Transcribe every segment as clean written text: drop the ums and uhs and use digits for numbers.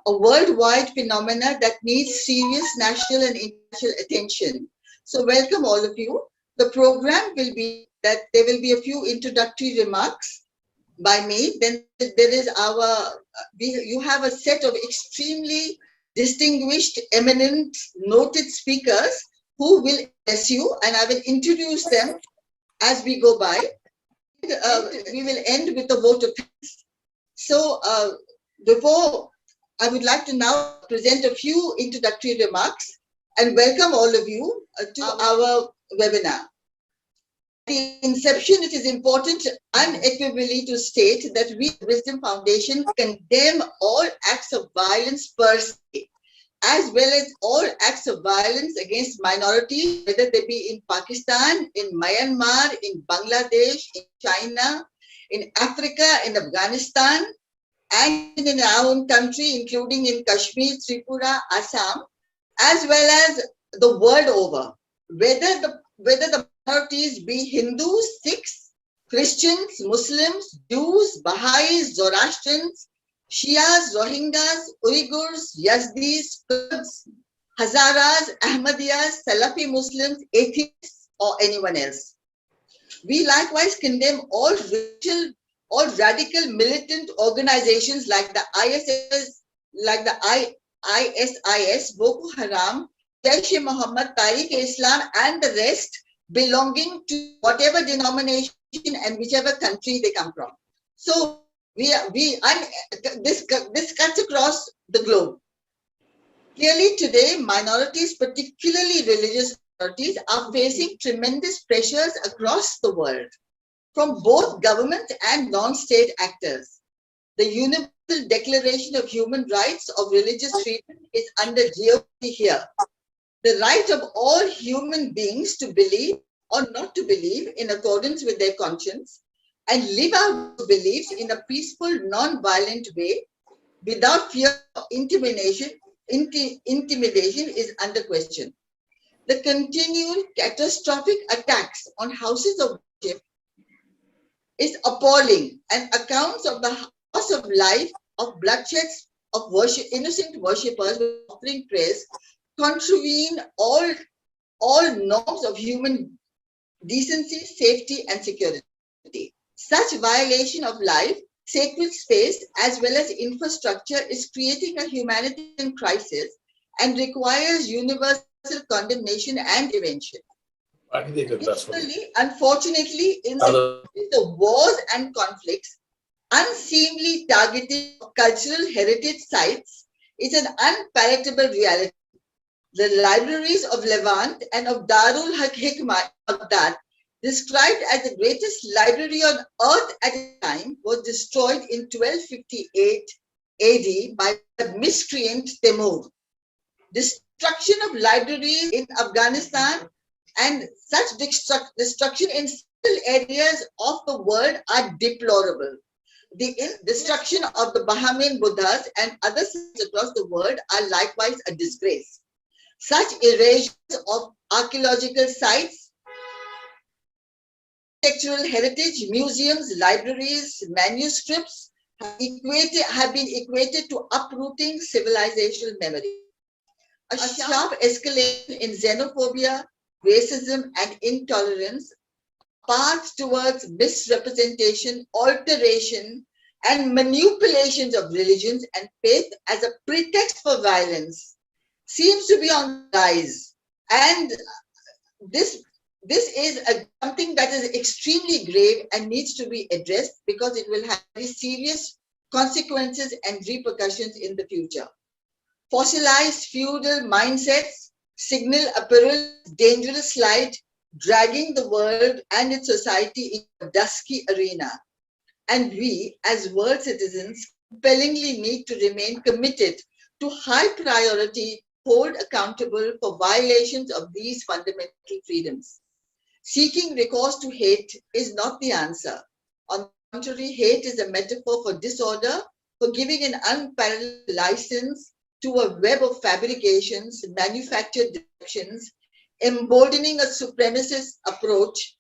a worldwide phenomena that needs serious national and international attention. So welcome all of you. The program will be that there will be a few introductory remarks by me. Then there is you have a set of extremely distinguished, eminent, noted speakers who will address you, and I will introduce them as we go by. We will end with a vote of thanks. So before, I would like to now present a few introductory remarks and welcome all of you to our webinar. At the inception, it is important unequivocally to state that we, Wisdom Foundation, condemn all acts of violence per se, as well as all acts of violence against minorities, whether they be in Pakistan, in Myanmar, in Bangladesh, in China, in Africa, in Afghanistan, and in our own country, including in Kashmir, Tripura, Assam, as well as the world over. Whether the minorities be Hindus, Sikhs, Christians, Muslims, Jews, Baha'is, Zoroastrians, Shias, Rohingyas, Uyghurs, Yazdis, Kurds, Hazaras, Ahmadiyas, Salafi Muslims, atheists, or anyone else. We likewise condemn all radical militant organizations like the ISIS, Boko Haram, Jaish-e-Mohammed, Tariq-e-Islam, and the rest belonging to whatever denomination and whichever country they come from. So this cuts across the globe. Clearly today, minorities, particularly religious minorities, are facing tremendous pressures across the world from both government and non-state actors. The Universal Declaration of Human Rights of Religious Freedom is under jeopardy here. The right of all human beings to believe or not to believe in accordance with their conscience and live out beliefs in a peaceful, non-violent way without fear of intimidation is under question. The continued catastrophic attacks on houses of worship is appalling, and accounts of the loss of life, of bloodshed, of innocent worshippers offering praise contravene all norms of human decency, safety, and security. Such violation of life, sacred space, as well as infrastructure is creating a humanitarian crisis and requires universal condemnation and prevention. Additionally, unfortunately, in the wars and conflicts, unseemly targeting of cultural heritage sites is an unpalatable reality. The libraries of Levant and of Darul Hikmah, Baghdad, described as the greatest library on earth at the time, was destroyed in 1258 AD by the miscreant Timur. Destruction of libraries in Afghanistan and such destruction in several areas of the world are deplorable. The destruction of the Bahamian Buddhas and other sites across the world are likewise a disgrace. Such erasures of archaeological sites, architectural heritage, museums, libraries, manuscripts have been equated to uprooting civilizational memory. A sharp escalation in xenophobia, racism, and intolerance, path towards misrepresentation, alteration, and manipulations of religions and faith as a pretext for violence seems to be on the rise. And this is something that is extremely grave and needs to be addressed because it will have very serious consequences and repercussions in the future. Fossilized feudal mindsets signal a perilous, dangerous slide, dragging the world and its society into a dusky arena. And we, as world citizens, compellingly need to remain committed to high priority, hold accountable for violations of these fundamental freedoms. Seeking recourse to hate is not the answer. On the contrary, hate is a metaphor for disorder, for giving an unparalleled license to a web of fabrications, manufactured deceptions, emboldening a supremacist approach,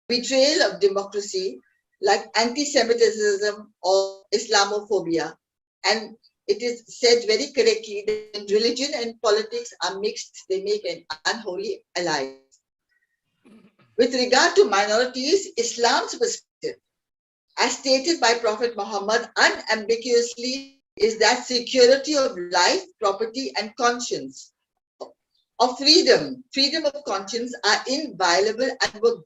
betrayal of democracy, like anti-Semitism or Islamophobia, and it is said very correctly that when religion and politics are mixed, they make an unholy alliance. With regard to minorities, Islam's perspective, as stated by Prophet Muhammad unambiguously, is that security of life, property, and conscience, of freedom of conscience are inviolable and were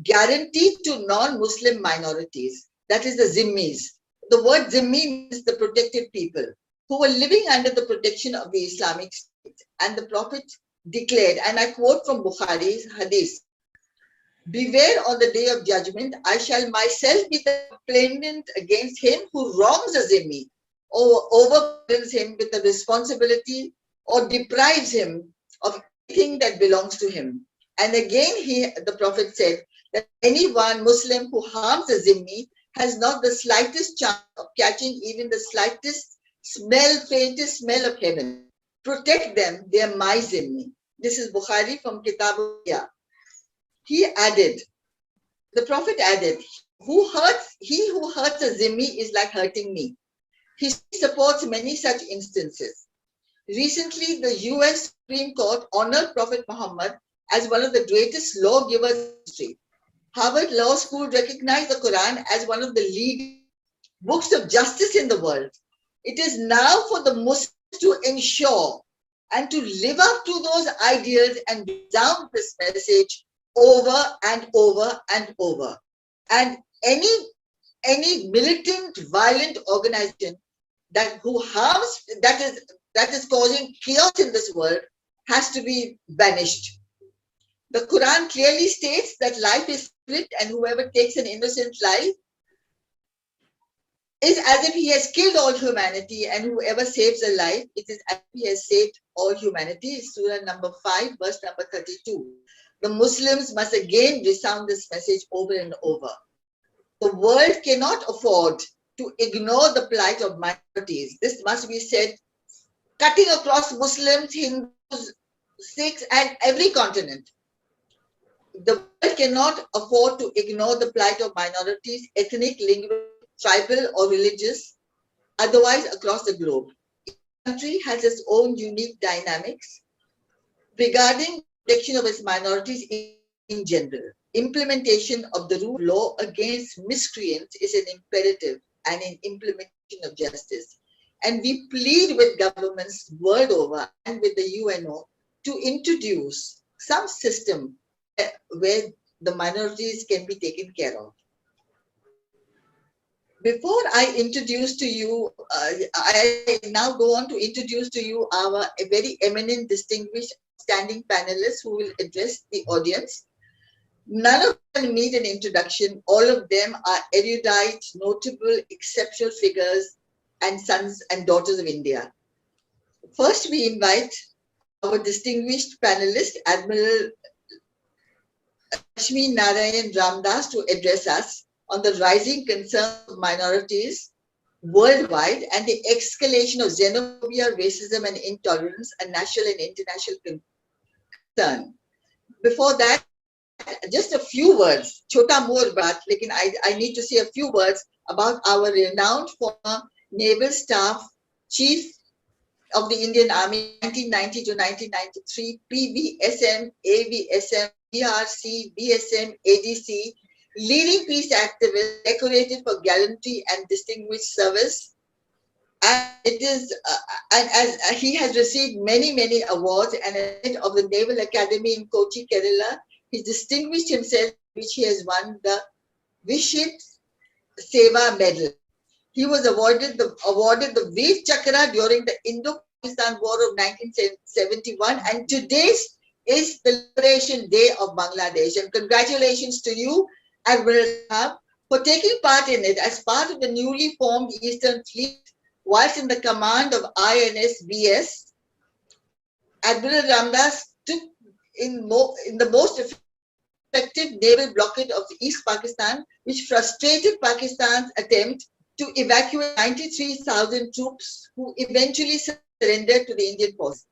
guaranteed to non-Muslim minorities, that is the Zimmis. The word Zimmi means the protected people who were living under the protection of the Islamic State. And the Prophet declared, and I quote from Bukhari's hadith, "Beware on the day of judgment, I shall myself be the complainant against him who wrongs a Zimmi or overburdens him with a responsibility or deprives him of anything that belongs to him." And again, the Prophet said that anyone Muslim who harms a Zimmi has not the slightest chance of catching even the slightest faintest smell of heaven. Protect them, they are my Zimmi. This is Bukhari from Kitab al-Qiyah. The Prophet added, he who hurts a Zimmi is like hurting me. He supports many such instances. Recently, the US Supreme Court honored Prophet Muhammad as one of the greatest lawgivers in history. Harvard Law School recognized the Quran as one of the leading books of justice in the world. It is now for the Muslims to ensure and to live up to those ideals and resound this message over and over and over. And any militant, violent organization that is causing chaos in this world has to be banished. The Quran clearly states that life is split, and whoever takes an innocent life is as if he has killed all humanity, and whoever saves a life, it is as if he has saved all humanity. Surah number 5, verse number 32. The Muslims must again resound this message over and over. The world cannot afford to ignore the plight of minorities. This must be said, cutting across Muslims, Hindus, Sikhs, and every continent. The world cannot afford to ignore the plight of minorities, ethnic, linguistic, tribal, or religious, otherwise across the globe. Each country has its own unique dynamics regarding protection of its minorities in general. Implementation of the rule of law against miscreants is an imperative and an implementation of justice. And we plead with governments world over and with the UNO to introduce some system where the minorities can be taken care of. Before I introduce to you, I now go on to introduce to you our very eminent, distinguished, standing panelists who will address the audience. None of them need an introduction. All of them are erudite, notable, exceptional figures and sons and daughters of India. First, we invite our distinguished panelist, Admiral Lakshmi Narayan Ramdas, to address us on the rising concerns of minorities worldwide and the escalation of xenophobia, racism, and intolerance, a national and international concern. Before that, just a few words, chota more baat, lekin I need to say a few words about our renowned former Naval Staff Chief of the Indian Army, 1990 to 1993, PVSM, AVSM, BRC, BSM, ADC, leading peace activist, decorated for gallantry and distinguished service. And it is, and as he has received many awards, and head of the Naval Academy in Kochi, Kerala, he distinguished himself, which he has won the Vishit Seva Medal. He was awarded the Veer Chakra during the Indo-Pakistan War of 1971, and today is the Liberation Day of Bangladesh. And congratulations to you, Admiral Saab, for taking part in it as part of the newly formed Eastern Fleet, whilst in the command of INS BS. Admiral Ramdas took in the most effective naval blockade of East Pakistan, which frustrated Pakistan's attempt to evacuate 93,000 troops who eventually surrendered to the Indian force.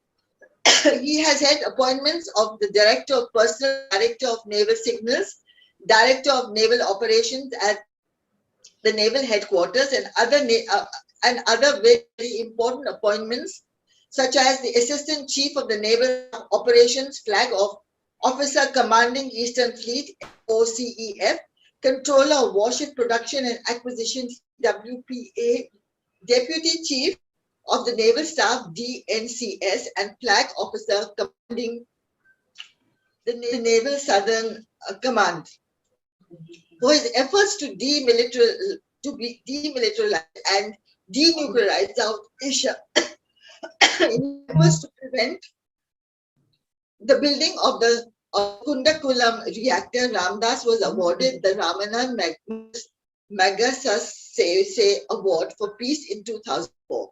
He has had appointments of the Director of Personal, Director of Naval Signals, Director of Naval Operations at the Naval Headquarters, and other and other very important appointments, such as the Assistant Chief of the Naval Operations Flag Officer Commanding Eastern Fleet, OCEF, Controller of Warship Production and Acquisition, WPA, Deputy Chief of the Naval Staff, DNCS, and Flag Officer Commanding the Naval Southern Command, for his efforts to demilitarize and denuclearize South Asia in efforts to prevent the building of the Kundakulam reactor. Ramdas was awarded the Ramanand Magsaysay Award for Peace in 2004.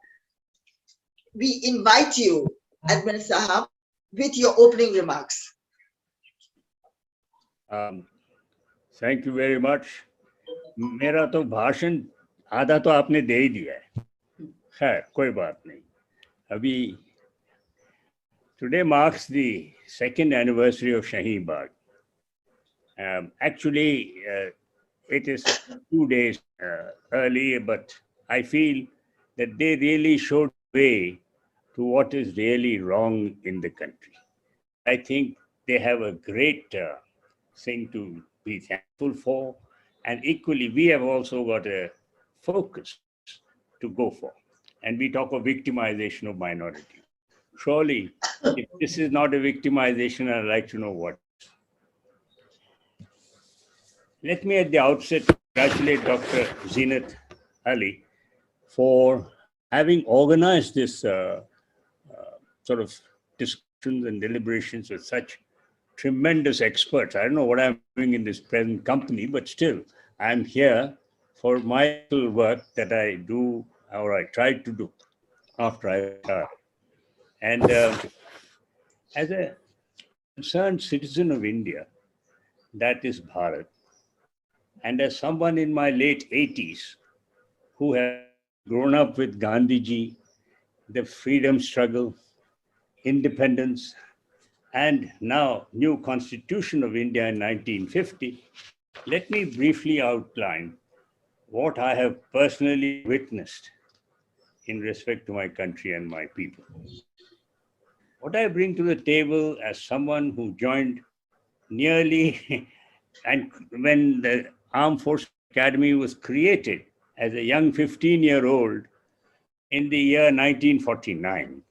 We invite you, Admiral Sahab, with your opening remarks. Thank you very much. मेरा तो भाषण आधा तो आपने दे ही दिया है. खैर कोई बात नहीं. अभी today marks the second anniversary of Shaheen Bagh. Actually, it is 2 days early, but I feel that they really showed way to what is really wrong in the country. I think they have a great thing to be thankful for, and equally we have also got a focus to go for. And we talk of victimization of minorities. Surely, if this is not a victimization, I'd like to know what. Let me at the outset congratulate Dr. Zeenat Ali for having organized this sort of discussions and deliberations with such tremendous experts. I don't know what I'm doing in this present company, but still, I'm here for my little work that I do, or I try to do after I retire. And as a concerned citizen of India, that is Bharat, and as someone in my late 80s who has grown up with Gandhiji, the freedom struggle, independence, and now new Constitution of India in 1950, let me briefly outline what I have personally witnessed in respect to my country and my people. What I bring to the table as someone who joined nearly, and when the Armed Forces Academy was created as a young 15-year-old in the year 1949,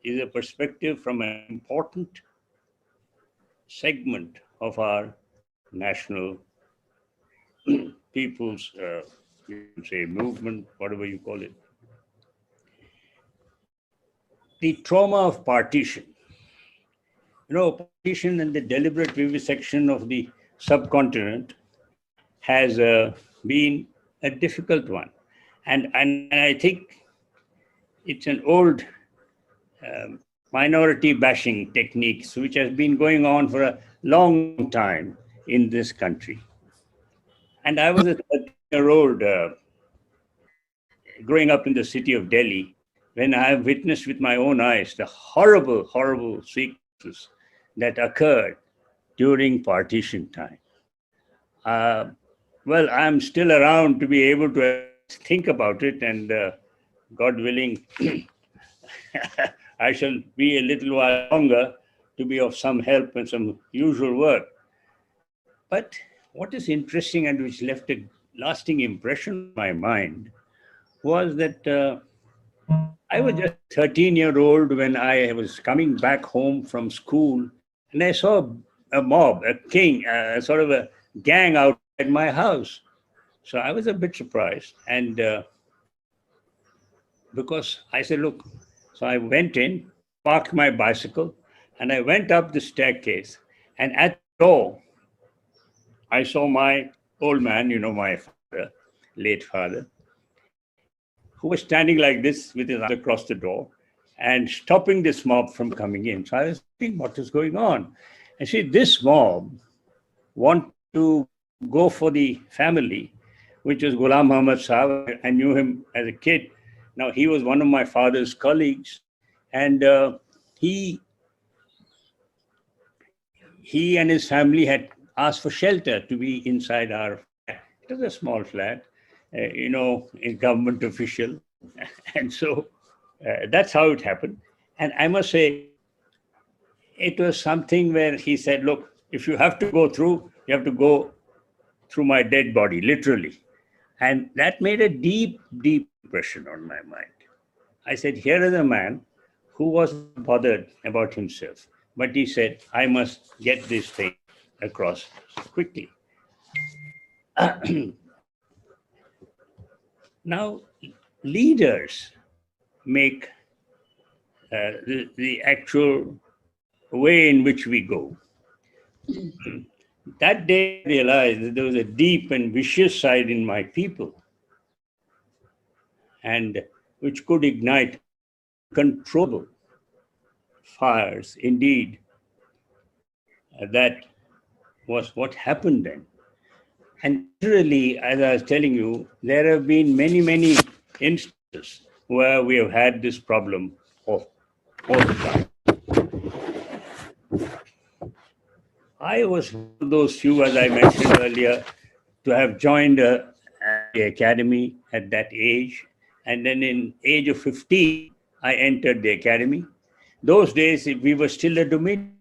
is a perspective from an important segment of our national people's, you can say, movement, whatever you call it. The trauma of partition. You know, partition and the deliberate vivisection of the subcontinent has been a difficult one. And I think it's an old minority bashing techniques which has been going on for a long time in this country. And I was a 13-year-old growing up in the city of Delhi when I have witnessed with my own eyes the horrible, horrible sequences that occurred during partition time. Well, I'm still around to be able to think about it, and God willing, I shall be a little while longer to be of some help and some usual work. But what is interesting and which left a lasting impression in my mind was that I was just 13-year-old when I was coming back home from school, and I saw a mob, sort of a gang outside my house. So I was a bit surprised, and because I said, look, so I went in, parked my bicycle, and I went up the staircase, and at the door, I saw my old man, you know, my father, late father, who was standing like this with his arms across the door and stopping this mob from coming in. So I was thinking, what is going on? And see, this mob wanted to go for the family, which was Ghulam Muhammad Sahab. I knew him as a kid. Now, he was one of my father's colleagues, and he and his family had asked for shelter to be inside our flat. It was a small flat, you know, a government official. And so that's how it happened. And I must say, it was something where he said, look, if you have to go through, you have to go through my dead body, literally. And that made a deep, deep impression on my mind. I said, here is a man who wasn't bothered about himself, but he said, I must get this thing across quickly. Now, leaders make the actual way in which we go. That day, I realized that there was a deep and vicious side in my people, and which could ignite controllable fires. Indeed, that was what happened then. And literally, as I was telling you, there have been many, many instances where we have had this problem all the time. I was one of those few, as I mentioned earlier, to have joined the academy at that age. And then in age of 15, I entered the academy. Those days, we were still a dominion.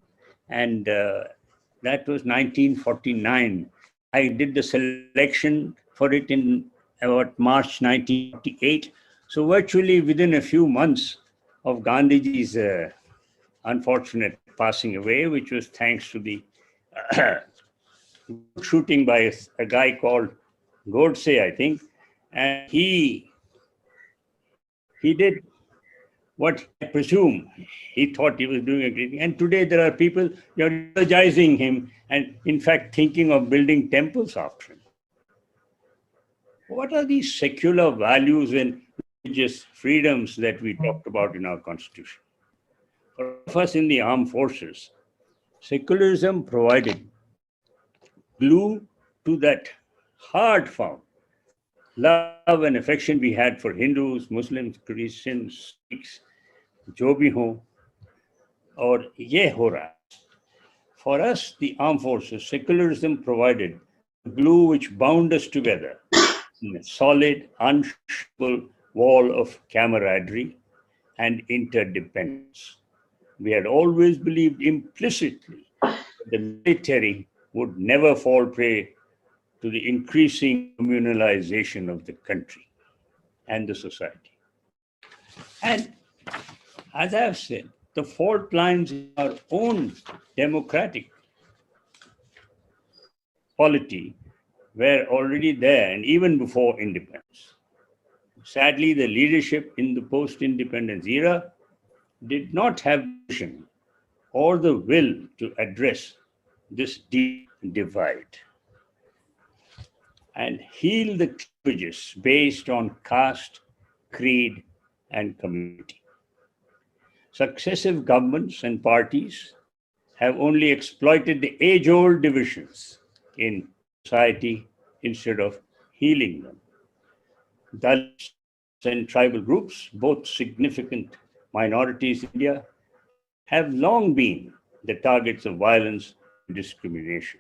And that was 1949. I did the selection for it in about March 1948. So virtually within a few months of Gandhiji's unfortunate passing away, which was thanks to the shooting by a guy called Godse, I think, and he did what I presume he thought he was doing a great thing. And today there are people eulogizing him and, in fact, thinking of building temples after him. What are these secular values and religious freedoms that we talked about in our Constitution? For us in the armed forces, secularism provided glue to that hard found love and affection we had for Hindus, Muslims, Christians, Sikhs, jo bhi ho, or ye ho raha. For us, the armed forces, secularism provided glue which bound us together in a solid, unshakable wall of camaraderie and interdependence. We had always believed implicitly that the military would never fall prey to the increasing communalization of the country and the society. And as I have said, the fault lines in our own democratic polity were already there, and even before independence. Sadly, the leadership in the post-independence era did not have the vision or the will to address this deep divide and heal the cleavages based on caste, creed, and community. Successive governments and parties have only exploited the age-old divisions in society instead of healing them. Dalits and tribal groups, both significant minorities in India, have long been the targets of violence and discrimination.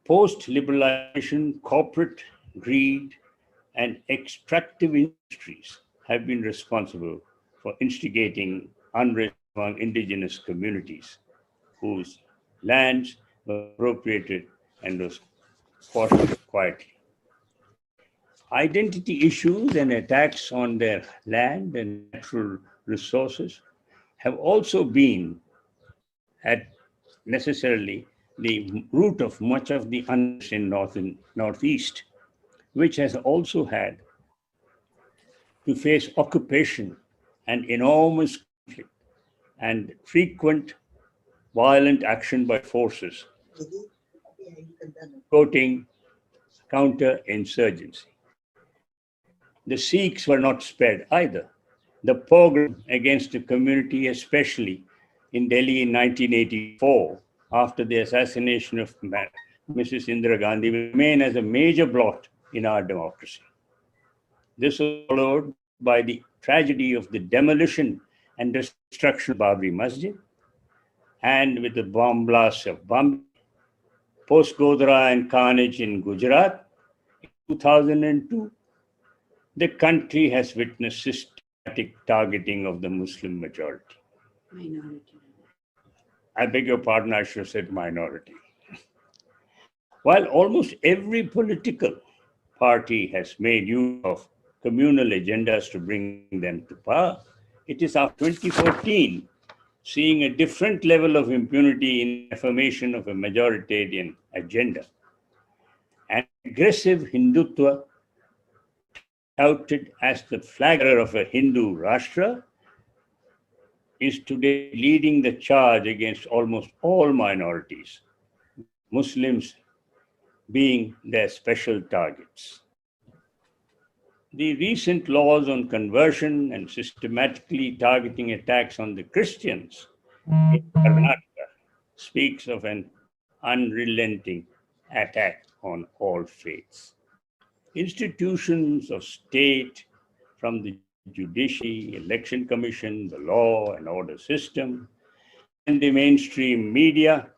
Post-liberalization, corporate greed, and extractive industries have been responsible for instigating unrest among indigenous communities whose lands were appropriated and was fought quietly. Identity issues and attacks on their land and natural resources have also been at necessarily the root of much of the unrest in North and Northeast, which has also had to face occupation and enormous conflict and frequent violent action by forces, quoting counterinsurgency. The Sikhs were not spared either. The pogrom against the community, especially in Delhi in 1984, after the assassination of Mrs. Indira Gandhi, will remain as a major blot in our democracy. This was followed by the tragedy of the demolition and destruction of Babri Masjid, and with the bomb blasts of Bombay, post-Godhra and carnage in Gujarat in 2002, the country has witnessed systematic targeting of the Muslim majority. Minority. I beg your pardon, I should have said minority. While almost every political party has made use of communal agendas to bring them to power, it is after 2014 seeing a different level of impunity in affirmation of a majoritarian agenda. An aggressive Hindutva, touted as the flag bearer of a Hindu Rashtra, is today leading the charge against almost all minorities, Muslims being their special targets. The recent laws on conversion and systematically targeting attacks on the Christians in Karnataka speaks of an unrelenting attack on all faiths. Institutions of state, from the judiciary, election commission, the law and order system, and the mainstream media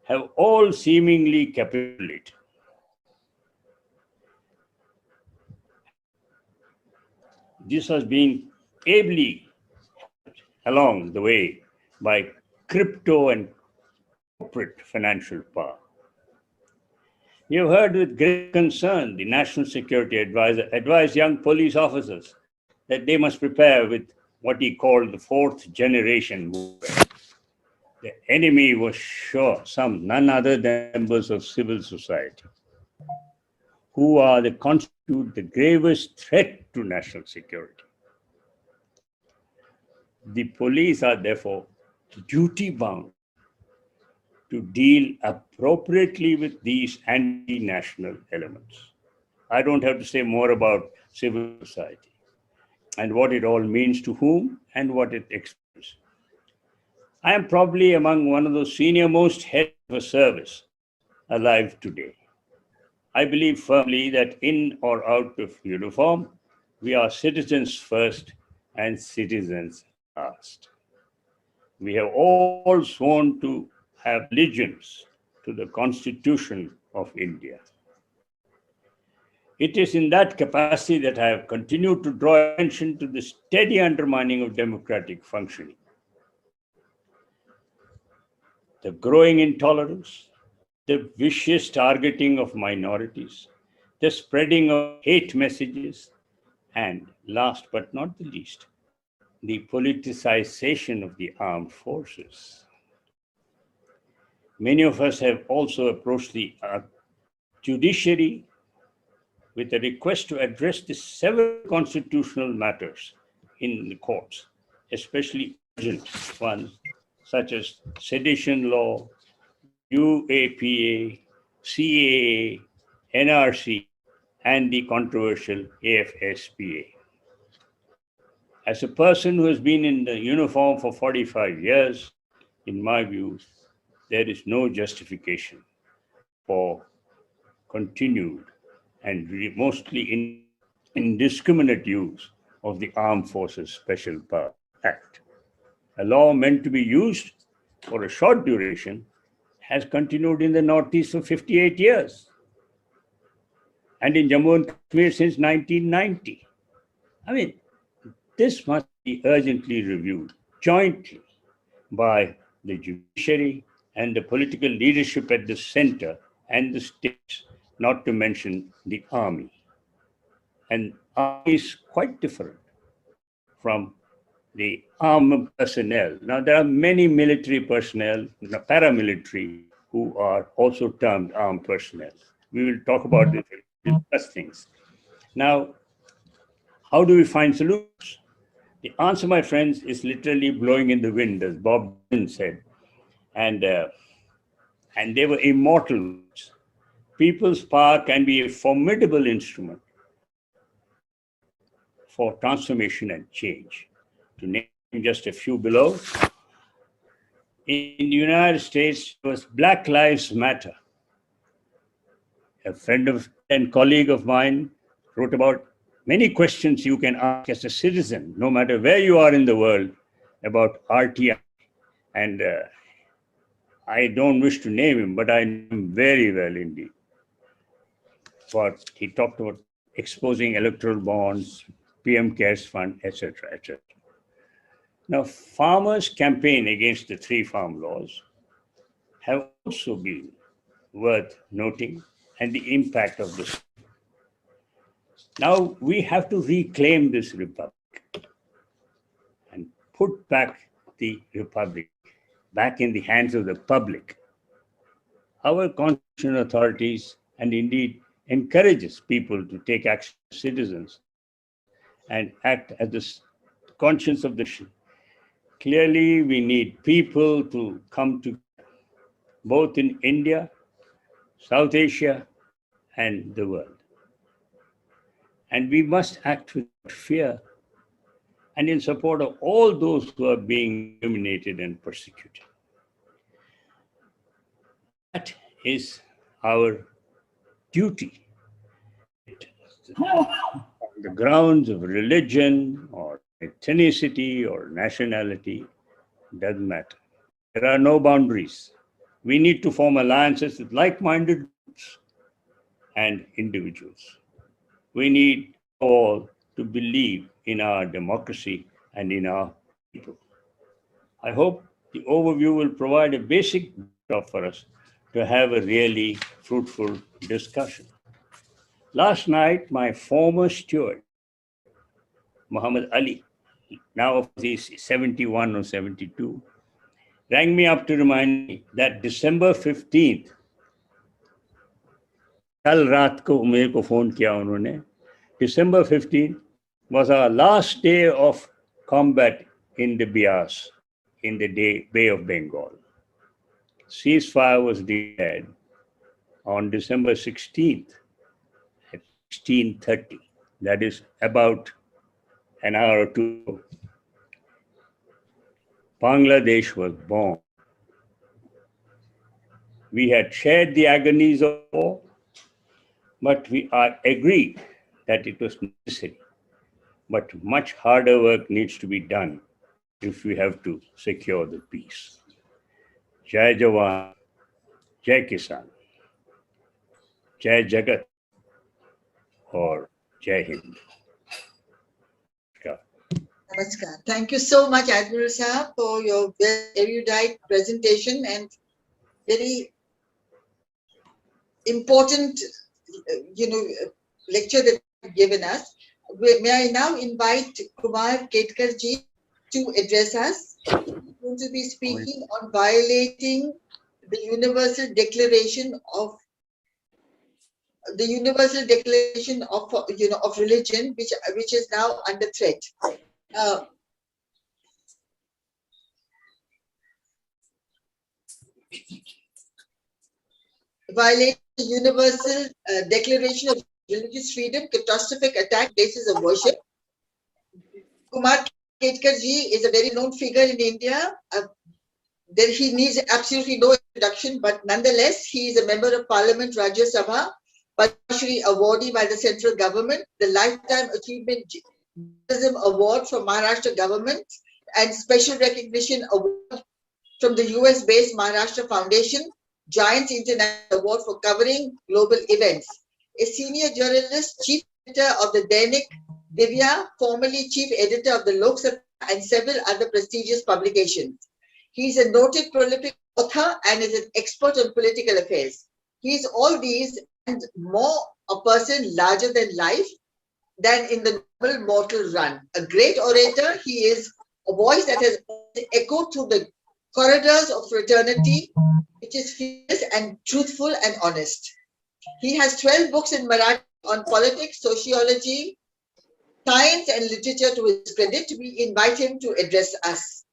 have all seemingly capitulated. This has been ably along the way by crypto and corporate financial power. We have heard with great concern the National Security Advisor advise young police officers that they must prepare with what he called the fourth generation movement. The enemy was sure none other than members of civil society, who constitute the gravest threat to national security. The police are therefore duty-bound to deal appropriately with these anti-national elements. I don't have to say more about civil society and what it all means to whom and what it explains. I am probably among one of those senior-most heads of a service alive today. I believe firmly that in or out of uniform, we are citizens first and citizens last. We have all sworn to have allegiance to the Constitution of India. It is in that capacity that I have continued to draw attention to the steady undermining of democratic functioning, the growing intolerance, the vicious targeting of minorities, the spreading of hate messages, and last but not the least, the politicization of the armed forces. Many of us have also approached the judiciary with a request to address the several constitutional matters in the courts, especially urgent ones such as sedition law, UAPA, CAA, NRC, and the controversial AFSPA. As a person who has been in the uniform for 45 years, in my view, there is no justification for continued and mostly indiscriminate use of the Armed Forces Special Power Act. A law meant to be used for a short duration has continued in the Northeast for 58 years and in Jammu and Kashmir since 1990. I mean, this must be urgently reviewed jointly by the judiciary and the political leadership at the center and the states, not to mention the army. And army is quite different from the armed personnel. Now, there are many military personnel, paramilitary, who are also termed armed personnel. We will talk about this, discuss things. Now, how do we find solutions? The answer, my friends, is literally blowing in the wind, as Bob Dylan said. And they were immortal words. People's power can be a formidable instrument for transformation and change. To name just a few below, in the United States, it was Black Lives Matter. A friend of and colleague of mine wrote about many questions you can ask as a citizen, no matter where you are in the world, about RTI. And I don't wish to name him, but I know him very well indeed. But he talked about exposing electoral bonds, PM Cares Fund, etc., etc. Now, farmers' campaign against the three farm laws have also been worth noting, and the impact of this. Now we have to reclaim this republic and put back the republic back in the hands of the public. Our constitutional authorities, and indeed encourages people to take action as citizens and act as the conscience of the nation. Clearly, we need people to come together, both in India, South Asia, and the world. And we must act with fear and in support of all those who are being humiliated and persecuted. That is our duty. On the grounds of religion or ethnicity or nationality, doesn't matter. There are no boundaries. We need to form alliances with like-minded groups and individuals. We need all to believe in our democracy and in our people. I hope the overview will provide a basic backdrop for us to have a really fruitful discussion. Last night, my former steward, Muhammad Ali, now he's 71 or 72, rang me up to remind me that December 15th, कल रात को मेरे को phone किया उन्होंने, December 15th was our last day of combat in the Bias, in the Bay of Bengal. Ceasefire was declared on December 16th at 16:30. That is about an hour or two ago. Bangladesh was born. We had shared the agonies of war, but we are agreed that it was necessary. But much harder work needs to be done if we have to secure the peace. Jai Jawan, Jai Kisan, Jai Jagat, or Jai Hind. Namaskar. Thank you so much, Admiral Saab, for your very erudite presentation and very important, lecture that you've given us. May I now invite Kumar Ketkar ji to address us. He's going to be speaking on violating the Universal Declaration of religion, which is now under threat. Violating the Universal Declaration of Religious Freedom, catastrophic attack, places of worship. Kumar Ketkar ji is a very known figure in India. He needs absolutely no introduction, but nonetheless, he is a member of Parliament, Rajya Sabha, Padma awardee by the central government, the Lifetime Achievement Journalism Award from Maharashtra government, and Special Recognition Award from the US-based Maharashtra Foundation, Giants International Award for covering global events. A senior journalist, chief editor of the Dainik Divya, formerly chief editor of the Lok Sabha, and several other prestigious publications. He is a noted prolific author and is an expert on political affairs. He is all these and more a person larger than life than in the normal mortal run. A great orator, he is a voice that has echoed through the corridors of fraternity, which is fierce and truthful and honest. He has 12 books in Marathi on politics, sociology, science and literature to his credit. We invite him to address us.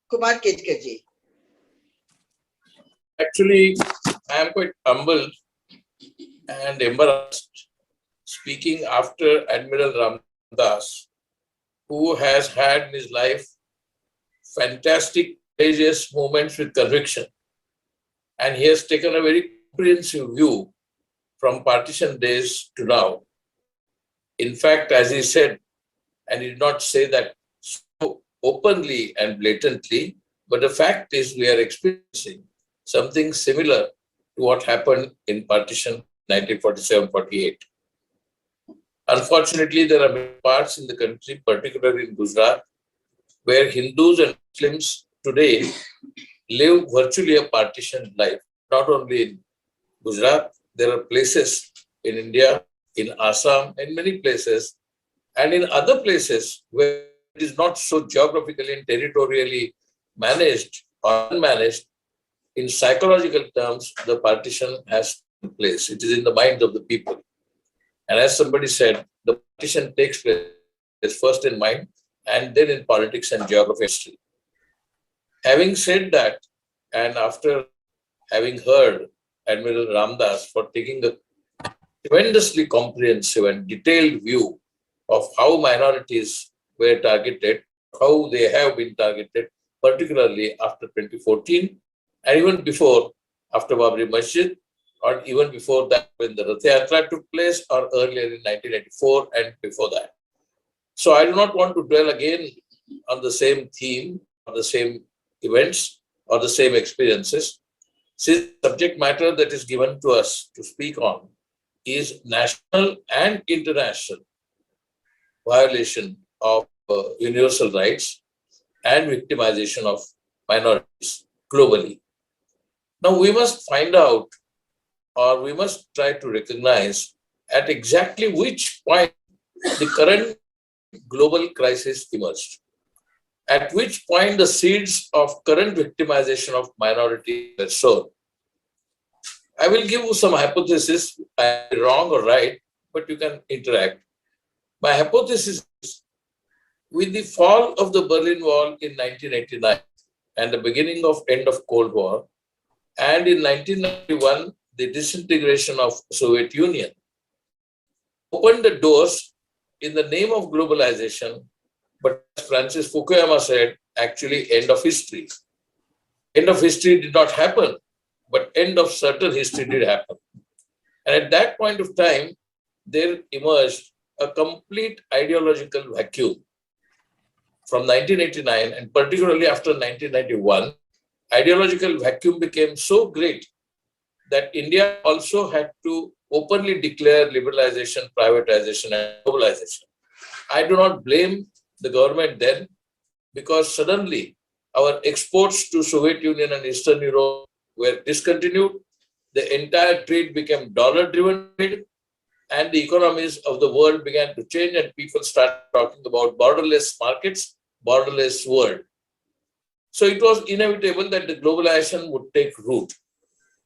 Kumar Ketkar ji. Actually, I am quite humbled and embarrassed speaking after Admiral Ramdas, who has had in his life fantastic, courageous moments with conviction. And he has taken a very comprehensive view from partition days to now. In fact, as he said, and he did not say that so openly and blatantly, but the fact is we are experiencing something similar to what happened in partition 1947-48. Unfortunately, there are many parts in the country, particularly in Gujarat, where Hindus and Muslims today live virtually a partitioned life. Not only in Gujarat, there are places in India, in Assam, and many places, and in other places where it is not so geographically and territorially managed or unmanaged. In psychological terms, the partition has taken place. It is in the minds of the people. And as somebody said, the partition takes place first in mind and then in politics and geography. Having said that, and after having heard Admiral Ramdas for taking a tremendously comprehensive and detailed view of how minorities were targeted, how they have been targeted, particularly after 2014, and even before, after Babri Masjid, or even before that when the Rath Yatra took place, or earlier in 1984 and before that. So I do not want to dwell again on the same theme, or the same events, or the same experiences, since the subject matter that is given to us to speak on is national and international violation of universal rights and victimization of minorities globally. Now we must find out, or we must try to recognize at exactly which point the current global crisis emerged, at which point the seeds of current victimization of minorities were sown. I will give you some hypothesis, either wrong or right, but you can interact. My hypothesis is, with the fall of the Berlin Wall in 1989 and the beginning of end of Cold War, and in 1991, the disintegration of Soviet Union, opened the doors in the name of globalization, but as Francis Fukuyama said, actually end of history. End of history did not happen, but end of certain history did happen. And at that point of time, there emerged a complete ideological vacuum. From 1989, and particularly after 1991, ideological vacuum became so great that India also had to openly declare liberalization, privatization, and globalization. I do not blame the government then, because suddenly our exports to Soviet Union and Eastern Europe were discontinued. The entire trade became dollar-driven trade, and the economies of the world began to change, and people started talking about borderless markets, borderless world. So it was inevitable that the globalization would take root.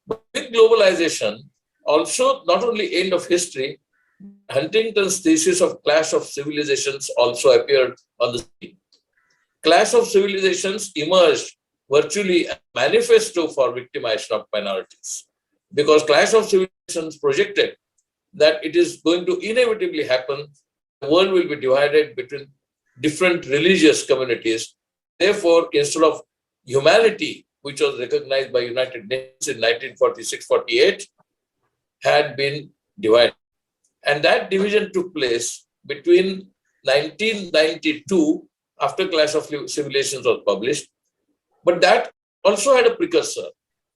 But with globalization, also not only end of history, Huntington's thesis of clash of civilizations also appeared on the scene. Clash of civilizations emerged virtually a manifesto for victimization of minorities, because clash of civilizations projected that it is going to inevitably happen. The world will be divided between different religious communities. Therefore, instead of humanity, which was recognized by United Nations in 1946-48, had been divided. And that division took place between 1992, after Clash of Civilizations was published. But that also had a precursor.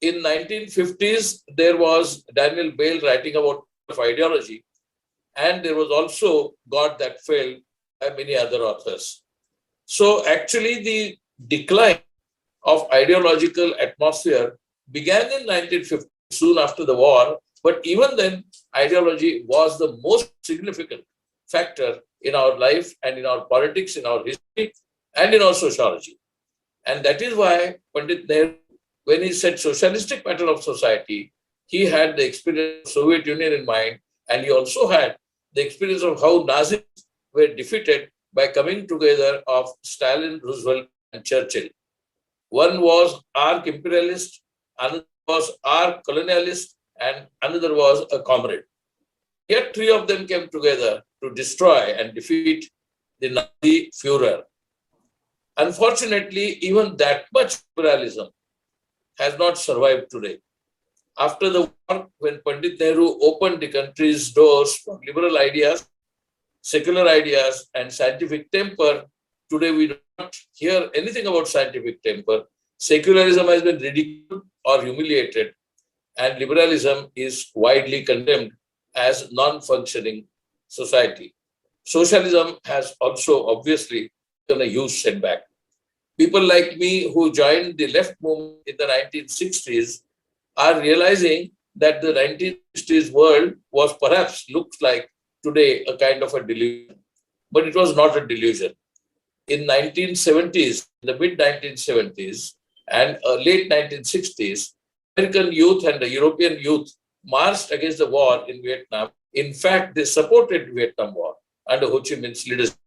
In 1950s, there was Daniel Bale writing about ideology, and there was also God That Failed by many other authors. So actually the decline of ideological atmosphere began in 1950, soon after the war, but even then ideology was the most significant factor in our life and in our politics, in our history, and in our sociology. And that is why Pandit Nehru, when he said socialistic pattern of society, he had the experience of Soviet Union in mind, and he also had the experience of how Nazis were defeated by coming together of Stalin, Roosevelt, and Churchill. One was arch imperialist, another was arch colonialist, and another was a comrade. Yet three of them came together to destroy and defeat the Nazi Führer. Unfortunately, even that much liberalism has not survived today. After the war, when Pandit Nehru opened the country's doors for liberal ideas, secular ideas, and scientific temper, today we do not hear anything about scientific temper. Secularism has been ridiculed or humiliated, and liberalism is widely condemned as non-functioning society. Socialism has also obviously been a huge setback. People like me who joined the left movement in the 1960s are realizing that the 1960s world was perhaps looks like today a kind of a delusion. But it was not a delusion. In 1970s, the mid 1970s and late 1960s, American youth and the European youth marched against the war in Vietnam. In fact, they supported Vietnam War under Ho Chi Minh's leadership.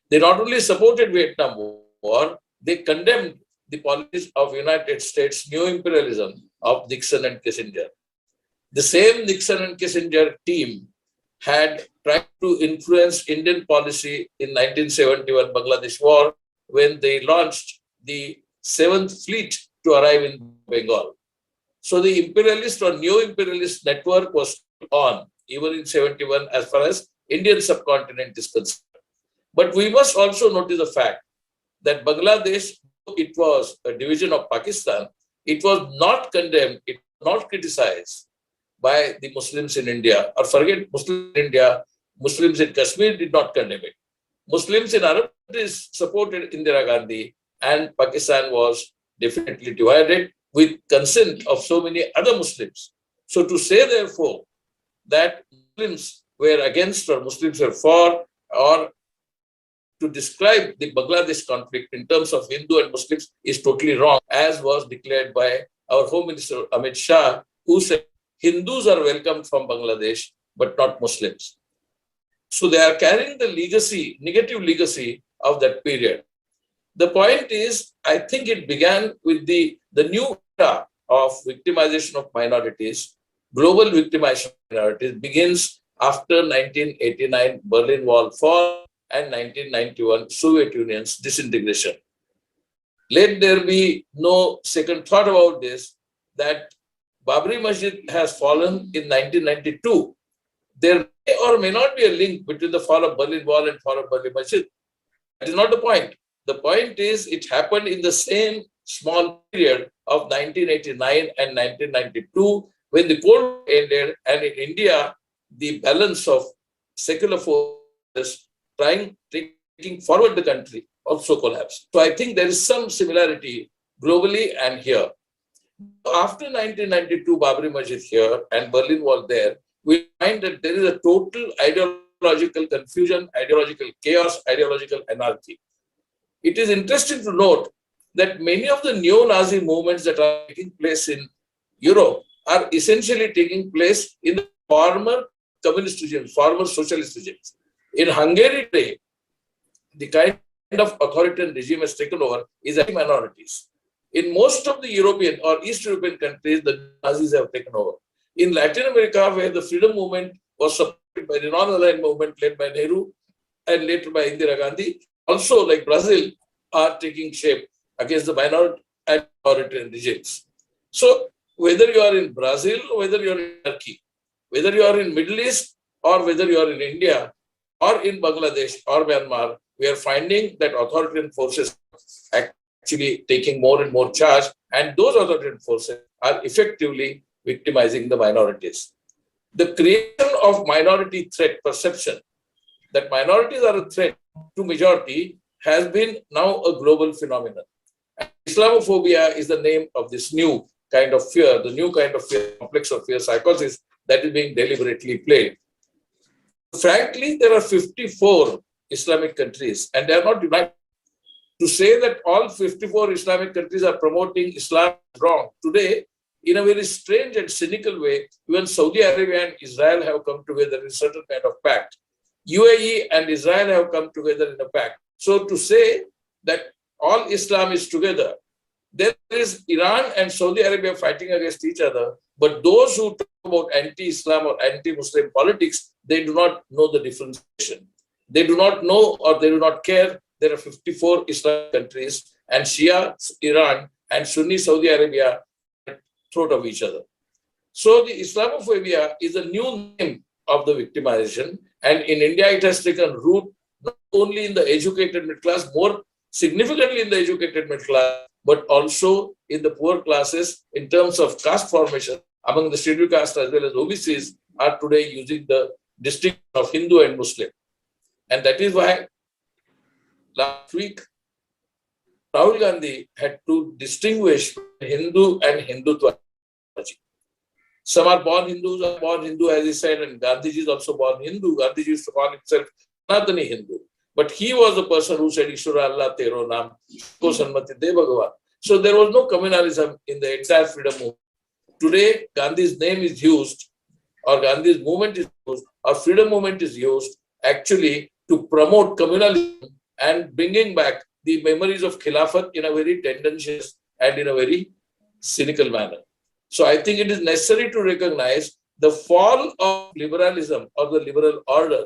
They not only supported Vietnam War, they condemned the policies of United States new imperialism of Nixon and Kissinger. The same Nixon and Kissinger team had tried to influence Indian policy in 1971 Bangladesh War when they launched the 7th Fleet to arrive in Bengal. So the imperialist or new imperialist network was on even in 71 as far as Indian subcontinent is concerned. But we must also notice the fact that Bangladesh, it was a division of Pakistan, it was not condemned, it was not criticized by the Muslims in India, or forget Muslims in India, Muslims in Kashmir did not condemn it. Muslims in Arab countries supported Indira Gandhi, and Pakistan was definitely divided with consent of so many other Muslims. So to say, therefore, that Muslims were against or Muslims were for, or to describe the Bangladesh conflict in terms of Hindu and Muslims is totally wrong, as was declared by our Home Minister Amit Shah, who said Hindus are welcomed from Bangladesh, but not Muslims. So they are carrying the legacy, negative legacy of that period. The point is, I think it began with the new era of victimization of minorities. Global victimization of minorities begins after 1989 Berlin Wall fall and 1991 Soviet Union's disintegration. Let there be no second thought about this, that Babri Masjid has fallen in 1992. There may or may not be a link between the fall of Berlin Wall and fall of Babri Masjid. That is not the point. The point is it happened in the same small period of 1989 and 1992 when the Cold War ended, and in India, the balance of secular forces taking forward the country also collapsed. So I think there is some similarity globally and here. After 1992 Babri Masjid here and Berlin Wall there, we find that there is a total ideological confusion, ideological chaos, ideological anarchy. It is interesting to note that many of the neo-Nazi movements that are taking place in Europe are essentially taking place in the former communist regimes, former socialist regimes. In Hungary today, the kind of authoritarian regime has taken over is minorities. In most of the European or East European countries, the Nazis have taken over. In Latin America, where the freedom movement was supported by the non-aligned movement led by Nehru and later by Indira Gandhi, also like Brazil, are taking shape against the minority and authoritarian regimes. So whether you are in Brazil or whether you are in Turkey, whether you are in Middle East or whether you are in India or in Bangladesh or Myanmar, we are finding that authoritarian forces are actually taking more and more charge, and those authoritarian forces are effectively victimizing the minorities. The creation of minority threat perception, that minorities are a threat to majority, has been now a global phenomenon. And Islamophobia is the name of this new kind of fear, the new kind of fear, complex of fear psychosis that is being deliberately played. Frankly, there are 54 Islamic countries and they are not united. To say that all 54 Islamic countries are promoting Islam is wrong. Today, in a very strange and cynical way, even Saudi Arabia and Israel have come together in a certain kind of pact. UAE and Israel have come together in a pact. So to say that all Islam is together, there is Iran and Saudi Arabia fighting against each other, but those who talk about anti-Islam or anti-Muslim politics, they do not know the differentiation. They do not know or they do not care. There are 54 Islamic countries and Shia Iran and Sunni Saudi Arabia at the throat of each other. So the Islamophobia is a new name of the victimization, and in India it has taken root not only in the educated middle class, more significantly in the educated middle class, but also in the poor classes in terms of caste formation among the scheduled caste as well as OBCs are today using the distinction of Hindu and Muslim. And that is why last week, Rahul Gandhi had to distinguish Hindu and Hindutva. Some are born Hindus, are born Hindu, as he said, and Gandhiji is also born Hindu. Gandhiji used to call himself Sanatani Hindu. But he was the person who said, Ishwara Allah Tero Naam, Ko Sanmati De Bhagavan. So there was no communalism in the entire freedom movement. Today, Gandhi's name is used, or Gandhi's movement is used, or freedom movement is used actually to promote communalism and bringing back the memories of Khilafat in a very tendentious and in a very cynical manner. So I think it is necessary to recognize the fall of liberalism or the liberal order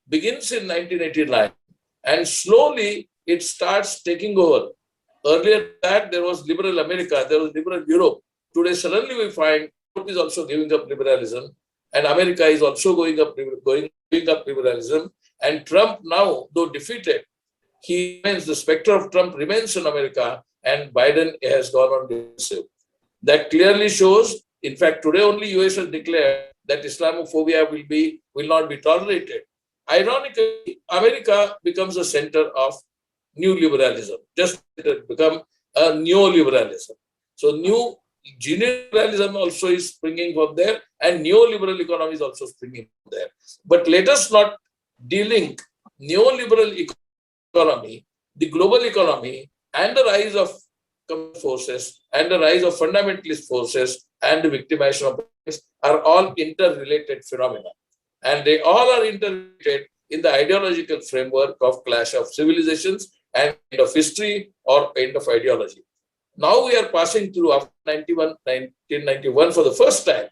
begins in 1989 and slowly it starts taking over. Earlier that there was liberal America, there was liberal Europe. Today suddenly we find Europe is also giving up liberalism and America is also giving up liberalism. And Trump now, though defeated, he remains, the specter of Trump remains in America and Biden has gone on defensive. That clearly shows, in fact, today only US has declared that Islamophobia will not be tolerated. Ironically, America becomes the center of new liberalism, just become a neoliberalism. So new neoliberalism also is springing from there and neoliberal economy is also springing from there. But let us not de-link neoliberal economy, the global economy and the rise of forces and the rise of fundamentalist forces and the victimization of are all interrelated phenomena. And they all are interrelated in the ideological framework of clash of civilizations and end of history or end of ideology. Now we are passing through after 1991 for the first time